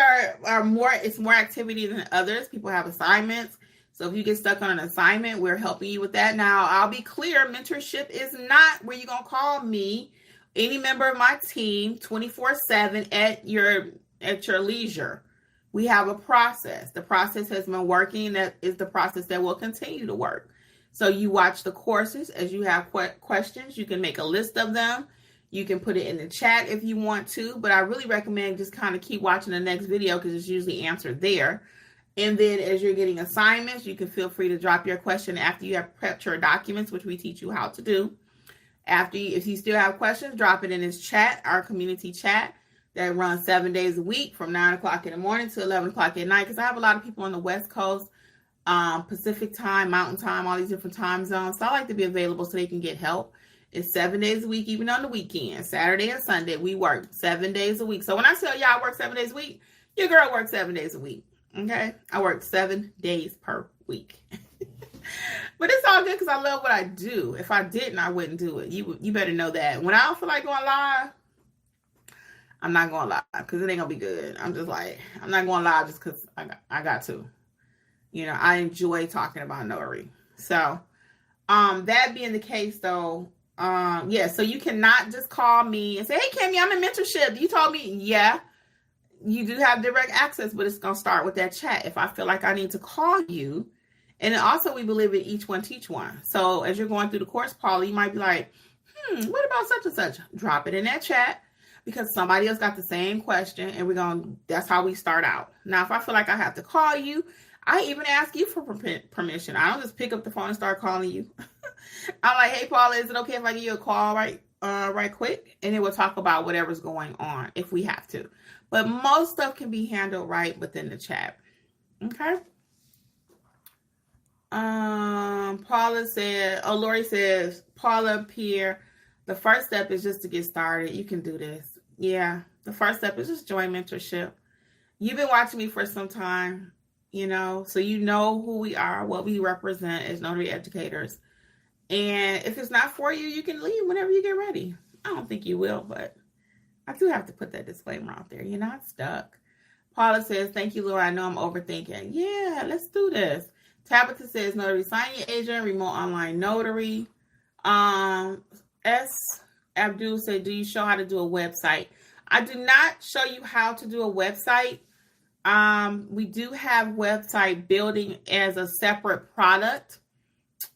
are more, it's more activity than others. People have assignments. So if you get stuck on an assignment, we're helping you with that. Now, I'll be clear, mentorship is not where you're going to call me, any member of my team, 24/7 at your leisure. We have a process. The process has been working. That is the process that will continue to work. So you watch the courses. As you have questions, you can make a list of them. You can put it in the chat if you want to, but I really recommend just kind of keep watching the next video because it's usually answered there. And then as you're getting assignments, you can feel free to drop your question after you have prepped your documents, which we teach you how to do. If you still have questions, drop it in this chat, our community chat that runs 7 days a week from 9 o'clock in the morning to 11 o'clock at night. Because I have a lot of people on the West Coast, Pacific time, Mountain time, all these different time zones. So I like to be available so they can get help. It's 7 days a week, even on the weekend. Saturday and Sunday, we work 7 days a week. So when I tell y'all I work 7 days a week, your girl works 7 days a week. Okay? I work 7 days per week. But it's all good because I love what I do. If I didn't, I wouldn't do it. You better know that. When I don't feel like going live, I'm not going live because it ain't going to be good. I'm just like, I'm not going live just because I got to. I enjoy talking about notary. So, that being the case, though, so you cannot just call me and say, hey, Kimmi, I'm in mentorship. You told me, yeah, you do have direct access, but it's going to start with that chat. If I feel like I need to call you, and then also we believe in each one, teach one. So as you're going through the course, Paula, you might be like, what about such and such? Drop it in that chat because somebody else got the same question and that's how we start out. Now, if I feel like I have to call you, I even ask you for permission. I don't just pick up the phone and start calling you. I'm like, hey, Paula, is it okay if I give you a call right quick? And then we'll talk about whatever's going on if we have to. But most stuff can be handled right within the chat. Okay? Lori says, Paula, Pierre, the first step is just to get started. You can do this. Yeah, the first step is just join mentorship. You've been watching me for some time, so you know who we are, what we represent as Notary Educators. And if it's not for you, you can leave whenever you get ready. I don't think you will, but I do have to put that disclaimer out there. You're not stuck. Paula says, thank you, Laura. I know I'm overthinking. Yeah, let's do this. Tabitha says, notary signing agent, remote online notary. S. Abdul said, do you show how to do a website? I do not show you how to do a website. We do have website building as a separate product.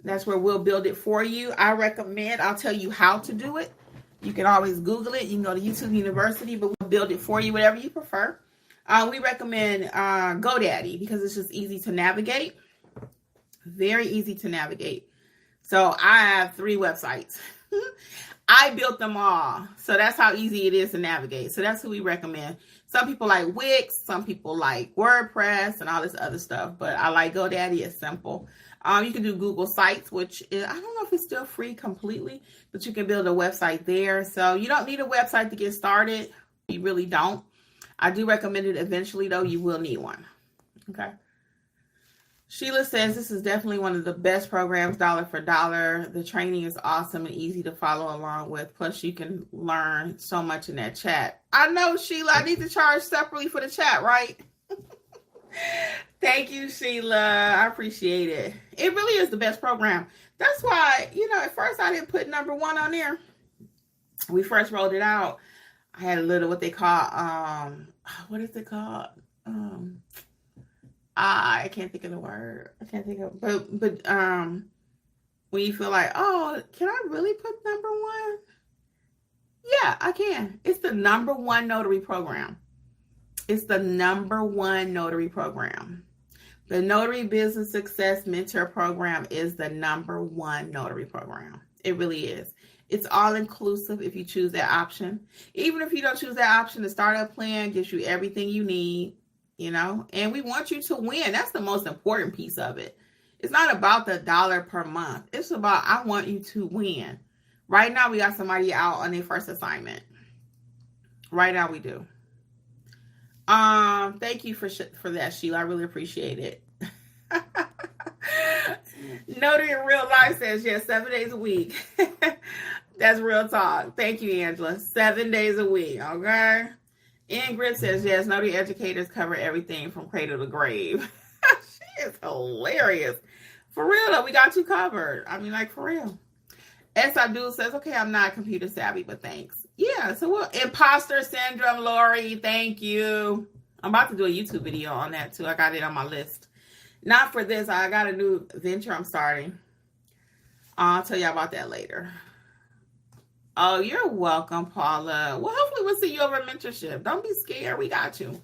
That's where we'll build it for you. I'll tell you how to do it. You can always Google it. You can go to YouTube University, but we'll build it for you, whatever you prefer. We recommend GoDaddy because it's just easy to navigate. Very easy to navigate. So I have 3 websites. I built them all. So that's how easy it is to navigate. So that's who we recommend. Some people like Wix. Some people like WordPress and all this other stuff. But I like GoDaddy. It's simple. You can do Google Sites, which is, I don't know if it's still free completely, but you can build a website there. So you don't need a website to get started. You really don't. I do recommend it eventually, though. You will need one. Okay. Sheila says this is definitely one of the best programs, dollar for dollar. The training is awesome and easy to follow along with. Plus, you can learn so much in that chat. I know, Sheila. I need to charge separately for the chat, right? Thank you, Sheila. I appreciate it. It really is the best program. That's why, at first I didn't put number 1 on there. When we first rolled it out, I had a little, what they call, what is it called? I can't think of the word. I can't think of, but when you feel like, oh, can I really put number 1? Yeah, I can. It's the number 1 notary program. It's the number 1 notary program. The Notary Business Success Mentor Program is the number 1 notary program. It really is. It's all inclusive if you choose that option. Even if you don't choose that option, the startup plan gives you everything you need, and we want you to win. That's the most important piece of it. It's not about the dollar per month. It's about, I want you to win. Right now, we got somebody out on their first assignment. Right now, we do. Thank you for that, Sheila. I really appreciate it. Notary in Real Life says, yes, 7 days a week. That's real talk. Thank you, Angela. 7 days a week, okay? Ingrid says, yes, Notary Educators cover everything from cradle to grave. She is hilarious. For real, though, we got you covered. I mean, for real. S. Abdul says, okay, I'm not computer savvy, but thanks. Yeah, so imposter syndrome, Lori, thank you. I'm about to do a YouTube video on that, too. I got it on my list. Not for this. I got a new venture I'm starting. I'll tell you about that later. Oh, you're welcome, Paula. Well, hopefully we'll see you over at mentorship. Don't be scared. We got you.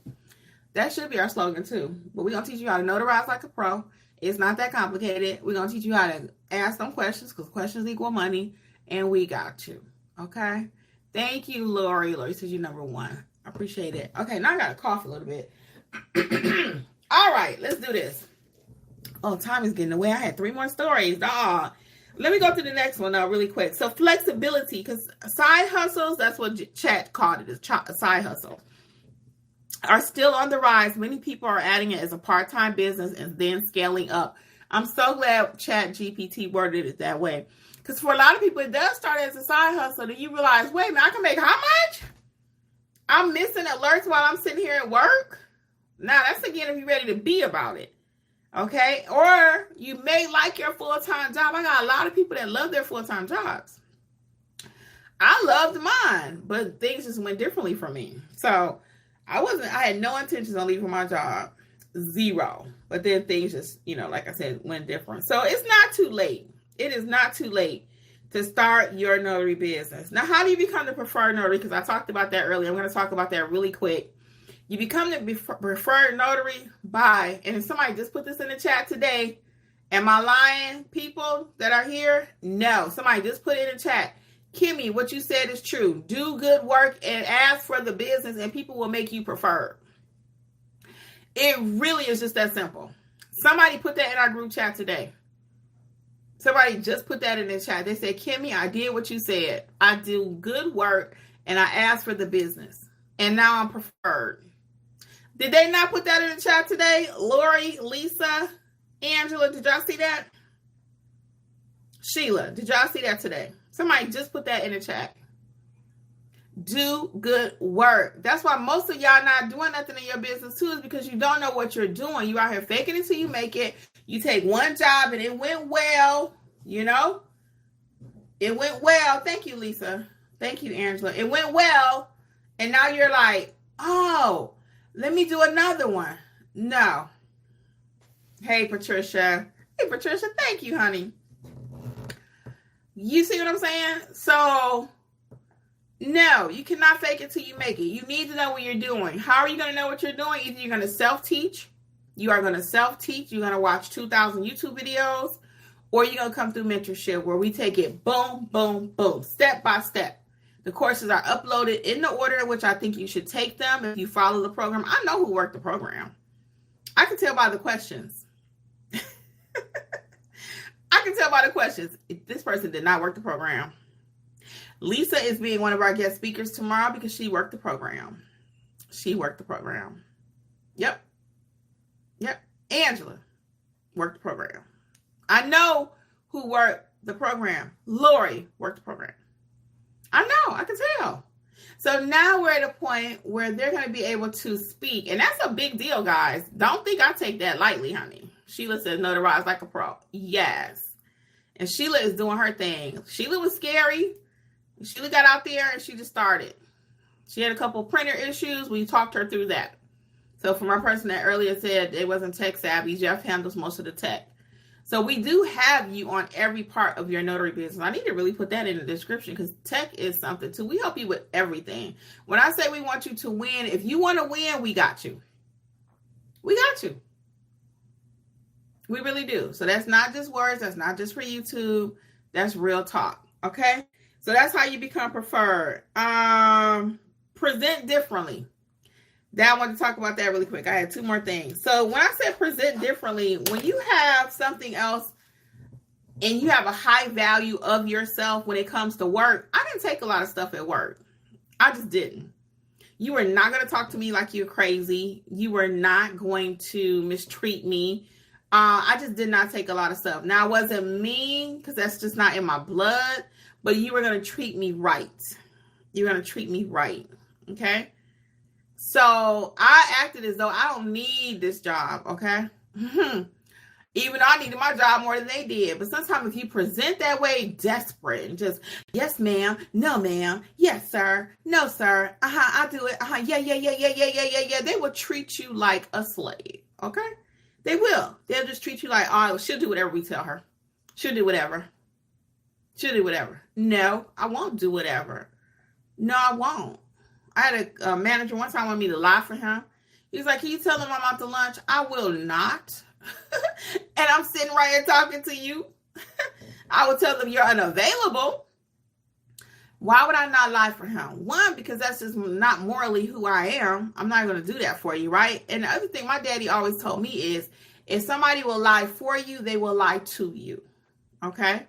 That should be our slogan, too. But we're going to teach you how to notarize like a pro. It's not that complicated. We're going to teach you how to ask them questions because questions equal money. And we got you. Okay? Thank you, Lori. Lori says you're number 1. I appreciate it. Okay, now I got to cough a little bit. All right, let's do this. Oh, time is getting away. I had 3 more stories. Dog. Let me go to the next one really quick. So flexibility, because side hustles, that's what chat called it, is side hustle, are still on the rise. Many people are adding it as a part-time business and then scaling up. I'm so glad Chat GPT worded it that way. Because for a lot of people, it does start as a side hustle. Then you realize, wait a minute, I can make how much? I'm missing alerts while I'm sitting here at work. Now, that's again if you're ready to be about it. Okay? Or you may like your full-time job. I got a lot of people that love their full-time jobs. I loved mine, but things just went differently for me. So I had no intentions on leaving my job. 0. But then things just, like I said, went different. So it's not too late. It is not too late to start your notary business. Now, how do you become the preferred notary? Because I talked about that earlier. I'm going to talk about that really quick. You become the preferred notary by, and if somebody just put this in the chat today, am I lying, people that are here? No. Somebody just put it in the chat. Kimmi, what you said is true. Do good work and ask for the business, and people will make you preferred. It really is just that simple. Somebody put that in our group chat today. Somebody just put that in the chat. They said, Kimmi, I did what you said. I do good work, and I asked for the business, and now I'm preferred. Did they not put that in the chat today? Lori, Lisa, Angela, did y'all see that? Sheila, did y'all see that today? Somebody just put that in the chat. Do good work. That's why most of y'all not doing nothing in your business too, is because you don't know what you're doing. You out here faking it till you make it. You take one job and it went well, It went well. Thank you, Lisa. Thank you, Angela. It went well. And now you're like, oh, let me do another one. No. Hey, Patricia. Hey, Patricia. Thank you, honey. You see what I'm saying? So No, you cannot fake it till you make it. You need to know what you're doing. How are you going to know what you're doing? Either you're going to self-teach. You are going to self-teach. You're going to watch 2,000 YouTube videos. Or you're going to come through mentorship where we take it boom, boom, boom, step by step. The courses are uploaded in the order in which I think you should take them. If you follow the program, I know who worked the program. I can tell by the questions. I can tell by the questions. This person did not work the program. Lisa is being one of our guest speakers tomorrow because she worked the program. She worked the program. Yep. Angela worked the program. I know who worked the program. Lori worked the program. I know. I can tell. So now we're at a point where they're going to be able to speak. And that's a big deal, guys. Don't think I take that lightly, honey. Sheila says notarize like a pro. Yes. And Sheila is doing her thing. Sheila was scary. Sheila got out there and she just started. She had a couple printer issues. We talked her through that. So from our person that earlier said it wasn't tech savvy, Jeff handles most of the tech. So we do have you on every part of your notary business. I need to really put that in the description because tech is something too. We help you with everything. When I say we want you to win, if you want to win, we got you. We got you. We really do. So that's not just words. That's not just for YouTube. That's real talk. Okay. So that's how you become preferred. Present differently. Now I want to talk about that really quick. I had two more things. So when I said present differently, when you have something else and you have a high value of yourself when it comes to work, I didn't take a lot of stuff at work. I just didn't. You were not going to talk to me like you're crazy. You were not going to mistreat me. I just did not take a lot of stuff. Now, I wasn't mean because that's just not in my blood, but you were going to treat me right. You're going to treat me right. Okay. So I acted as though I don't need this job. Okay. Even though I needed my job more than they did. But sometimes if you present that way, desperate and just, yes, ma'am. No, ma'am. Yes, sir. No, sir. I'll do it. Yeah. They will treat you like a slave. Okay. They will. They'll just treat you like, oh, she'll do whatever we tell her. She'll do whatever. She'll do whatever. No, I won't do whatever. No, I won't. I had a manager one time want me to lie for him. He was like, can you tell him I'm out to lunch? I will not. And I'm sitting right here talking to you. I will tell them you're unavailable. Why would I not lie for him? One, because that's just not morally who I am. I'm not going to do that for you, right? And the other thing my daddy always told me is, if somebody will lie for you, they will lie to you. Okay?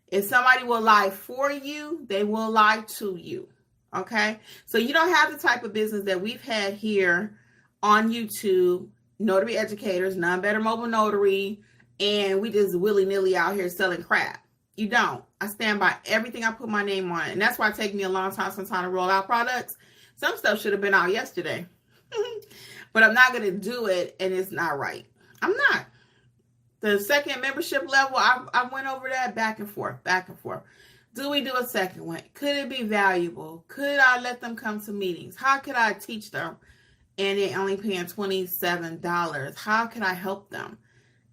If somebody will lie for you, they will lie to you. Okay? So you don't have the type of business that we've had here on YouTube, Notary Educators, None Better Mobile Notary, and we just willy-nilly out here selling crap. You don't. I stand by everything I put my name on. And that's why it takes me a long time sometimes to roll out products. Some stuff should have been out yesterday. But I'm not going to do it, and it's not right. I'm not. The second membership level, I went over that back and forth. Do we do a second one? Could it be valuable? Could I let them come to meetings? How could I teach them? And they're only paying $27. How can I help them?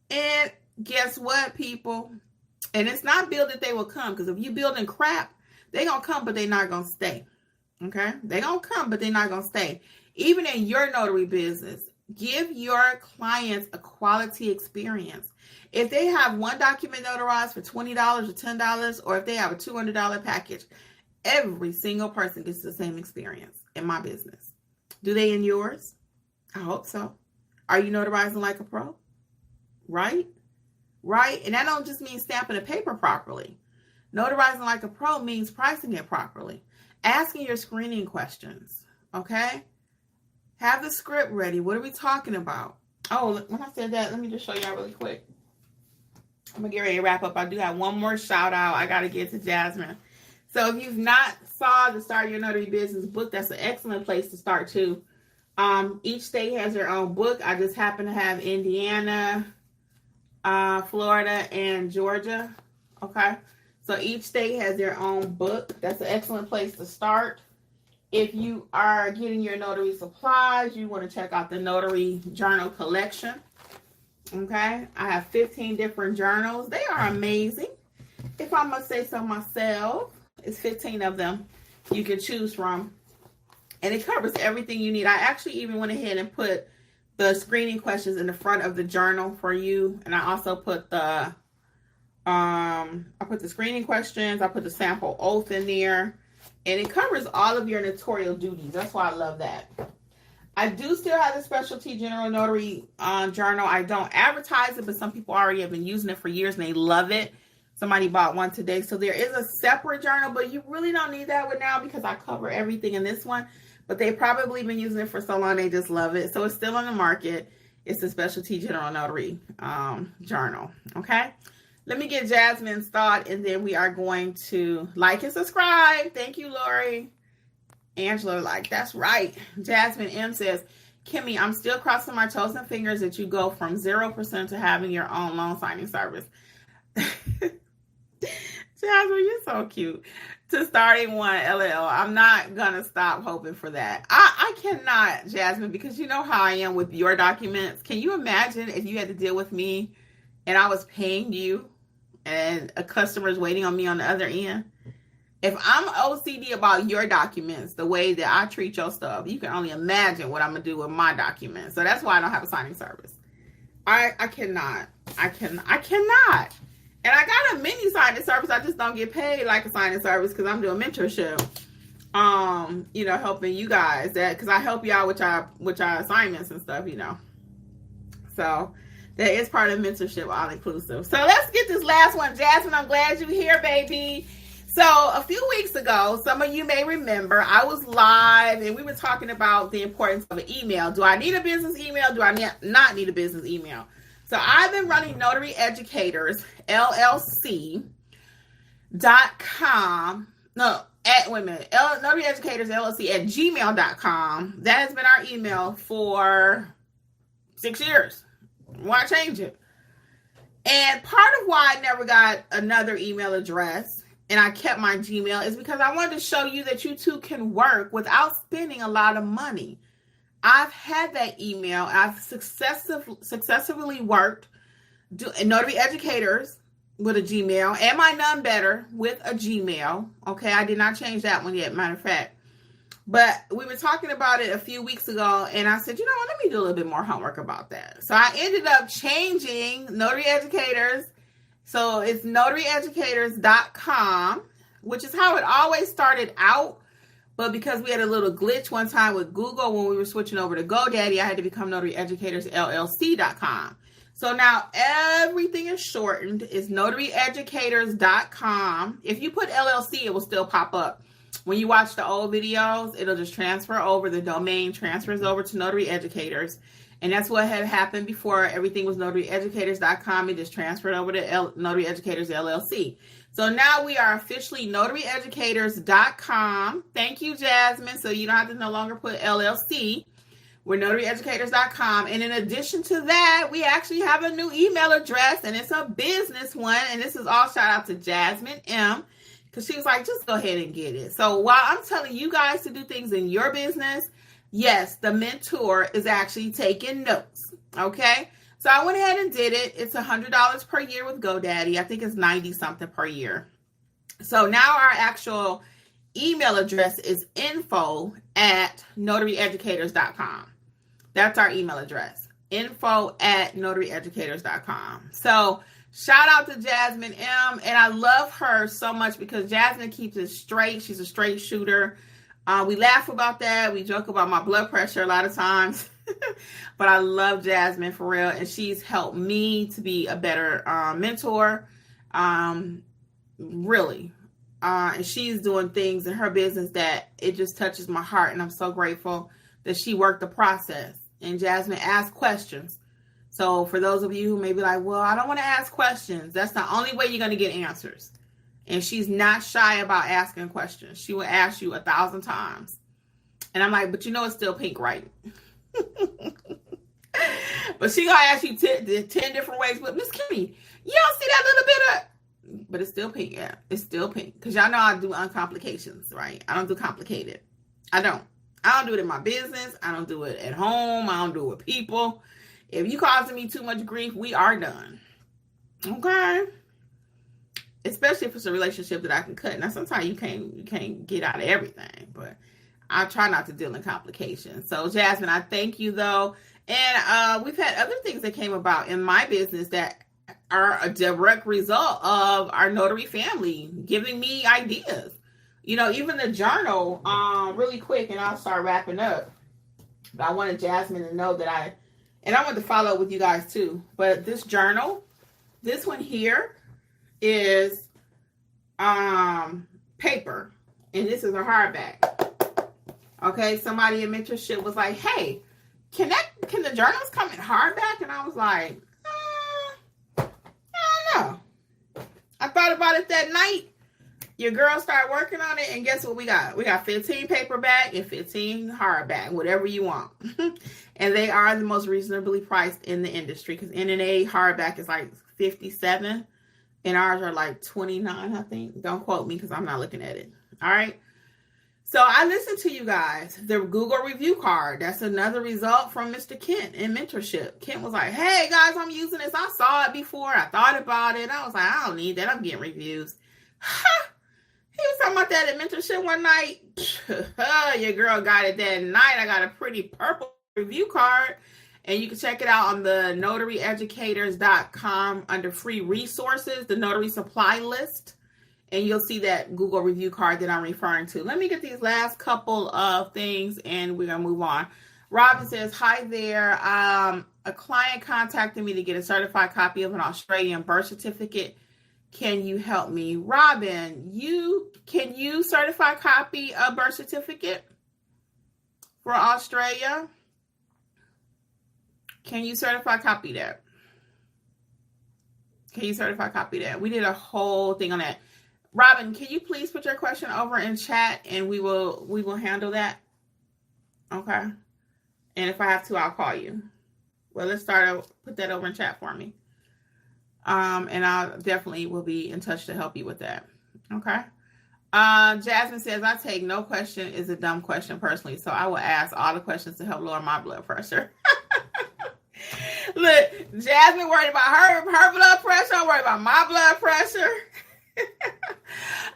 And guess what, people? And it's not build that they will come. Because if you building crap, they're going to come, but they're not going to stay. Okay? They're going to come, but they're not going to stay. Even in your notary business, give your clients a quality experience. If they have one document notarized for $20 or $10, or if they have a $200 package, every single person gets the same experience in my business. Do they in yours? I hope so. Are you notarizing like a pro? Right? Right? And that don't just mean stamping the paper properly. Notarizing like a pro means pricing it properly. Asking your screening questions. Okay? Have the script ready. What are we talking about? Oh, when I said that, let me just show y'all really quick. I'm going to get ready to wrap up. I do have one more shout out I got to get to Jasmine. So if you've not saw the Start Your Notary Business book, that's an excellent place to start too. Each state has their own book. I just happen to have Indiana, Florida, and Georgia. Okay. So each state has their own book. That's an excellent place to start. If you are getting your notary supplies, you want to check out the Notary Journal Collection. Okay. I have 15 different journals. They are amazing. If I must say so myself, it's 15 of them. you can choose from. And it covers everything you need. I actually even went ahead and put the screening questions in the front of the journal for you. And I also put the screening questions. I put the sample oath in there. And it covers all of your notarial duties. That's why I love that. I do still have the specialty general notary journal. I don't advertise it, but some people already have been using it for years and they love it. Somebody bought one today. So there is a separate journal, but you really don't need that one now because I cover everything in this one. But they've probably been using it for so long, they just love it. So it's still on the market. It's the specialty general notary journal. Okay. Let me get Jasmine's thought, and then we are going to like and subscribe. Thank you, Lori. Angela, like, that's right. Jasmine M says, Kimmi, I'm still crossing my toes and fingers that you go from 0% to having your own loan signing service. Jasmine, you're so cute. To starting one, LL. I'm not going to stop hoping for that. I cannot, Jasmine, because you know how I am with your documents. Can you imagine if you had to deal with me and I was paying you and a customer is waiting on me on the other end? If I'm OCD about your documents, the way that I treat your stuff, you can only imagine what I'm going to do with my documents. So that's why I don't have a signing service. I cannot. And I got a mini signing service. I just don't get paid like a signing service because I'm doing mentorship. Helping you guys because I help you out with your assignments and stuff, So that is part of mentorship, all inclusive. So let's get this last one. Jasmine, I'm glad you're here, baby. So a few weeks ago, some of you may remember, I was live and we were talking about the importance of an email. Do I need a business email? Do I not need a business email? So I've been running Notary Educators, LLC.com. Notary Educators, LLC at gmail.com. That has been our email for 6 years. Why change it? And part of why I never got another email address and I kept my Gmail is because I wanted to show you that you too can work without spending a lot of money. I've had that email. I've successfully worked Notary Educators with a Gmail and my None Better with a Gmail. Okay, I did not change that one yet, matter of fact. But we were talking about it a few weeks ago, and I said, you know what, let me do a little bit more homework about that. So I ended up changing Notary Educators. So it's notaryeducators.com, which is how it always started out. But because we had a little glitch one time with Google when we were switching over to GoDaddy, I had to become notaryeducatorsllc.com. So now everything is shortened. It's notaryeducators.com. If you put LLC, it will still pop up. When you watch the old videos, it'll just transfer over. The domain transfers over to Notary Educators. And that's what had happened before. Everything was notaryeducators.com. It just transferred over to Notary Educators LLC. So now we are officially notaryeducators.com. Thank you, Jasmine. So you don't have to no longer put LLC. We're notaryeducators.com. And in addition to that, we actually have a new email address, and it's a business one. And this is all shout out to Jasmine M, because she was like, just go ahead and get it. So while I'm telling you guys to do things in your business, yes, the mentor is actually taking notes. Okay. So I went ahead and did it. It's $100 per year with GoDaddy. I think it's 90 something per year. So now our actual email address is info@notaryeducators.com. That's our email address. info@notaryeducators.com. So shout out to Jasmine M. And I love her so much because Jasmine keeps it straight. She's a straight shooter. We laugh about that. We joke about my blood pressure a lot of times. But I love Jasmine for real. And she's helped me to be a better mentor. Really. And she's doing things in her business that it just touches my heart. And I'm so grateful that she worked the process. And Jasmine asked questions. So for those of you who may be like, well, I don't want to ask questions. That's the only way you're going to get answers. And she's not shy about asking questions. She will ask you 1,000 times. And I'm like, but you know it's still pink, right? But she going to ask you 10 different ways. But Miss Kimmi, you don't see that little bit of... But it's still pink, yeah. It's still pink. Because y'all know I do uncomplications, right? I don't do complicated. I don't do it in my business. I don't do it at home. I don't do it with people. If you causing me too much grief, we are done. Okay? especially if it's a relationship that I can cut. Now, sometimes you can't get out of everything, but I try not to deal in complications. So, Jasmine, I thank you, though. And we've had other things that came about in my business that are a direct result of our notary family giving me ideas. You know, even the journal, really quick, and I'll start wrapping up. But I wanted Jasmine to know that I want to follow up with you guys too. But this journal, this one here is paper, and this is a hardback. Okay, somebody in mentorship was like, "Hey, can the journals come in hardback?" And I was like, I don't know. I thought about it that night. Your girl started working on it, and guess what we got? We got 15 paperback and 15 hardback, whatever you want. And they are the most reasonably priced in the industry, because NNA hardback is like $57, and ours are like $29, I think. Don't quote me because I'm not looking at it. All right. So I listened to you guys. The Google review card, that's another result from Mr. Kent in mentorship. Kent was like, "Hey guys, I'm using this. I saw it before. I thought about it." I was like, "I don't need that. I'm getting reviews." He was talking about that at mentorship one night. Your girl got it that night. I got a pretty purple review card. And you can check it out on the NotaryEducators.com under free resources, the notary supply list. And you'll see that Google review card that I'm referring to. Let me get these last couple of things and we're going to move on. Robin says, "Hi there. A client contacted me to get a certified copy of an Australian birth certificate. Can you help me?" Robin, can you certify a copy of birth certificate for Australia? Can you certify a copy of that? Can you certify a copy of that? We did a whole thing on that. Robin, can you please put your question over in chat and we will handle that? Okay. And if I have to, I'll call you. Well, let's put that over in chat for me. And I definitely will be in touch to help you with that. Okay. Jasmine says, "I take no question is a dumb question personally, so I will ask all the questions to help lower my blood pressure." Look, Jasmine worried about her blood pressure. I'm worried about my blood pressure.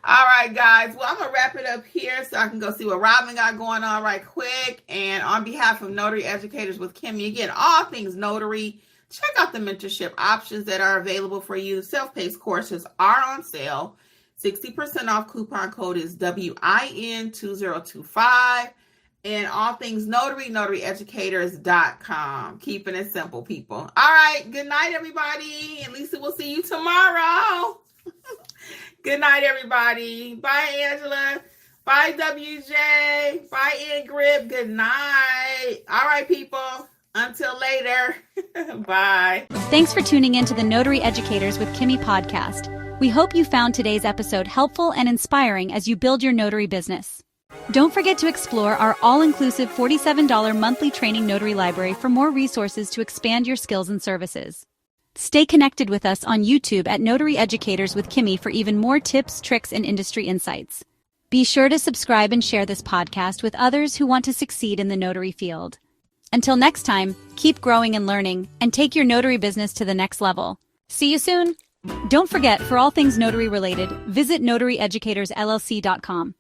All right, guys. Well, I'm going to wrap it up here so I can go see what Robin got going on right quick. And on behalf of Notary Educators with Kimmi, again, all things notary, check out the mentorship options that are available for you. Self-paced courses are on sale. 60% off coupon code is WIN2025. And all things notary, NotaryEducators.com. Keeping it simple, people. All right. Good night, everybody. At least we'll see you tomorrow. Good night, everybody. Bye, Angela. Bye, WJ. Bye, Ingrid. Good night. All right, people. Until later. Bye. Thanks for tuning in to the Notary Educators with Kimmi podcast. We hope you found today's episode helpful and inspiring as you build your notary business. Don't forget to explore our all-inclusive $47 monthly training notary library for more resources to expand your skills and services. Stay connected with us on YouTube at Notary Educators with Kimmi for even more tips, tricks, and industry insights. Be sure to subscribe and share this podcast with others who want to succeed in the notary field. Until next time, keep growing and learning, and take your notary business to the next level. See you soon! Don't forget, for all things notary related, visit NotaryEducatorsLLC.com.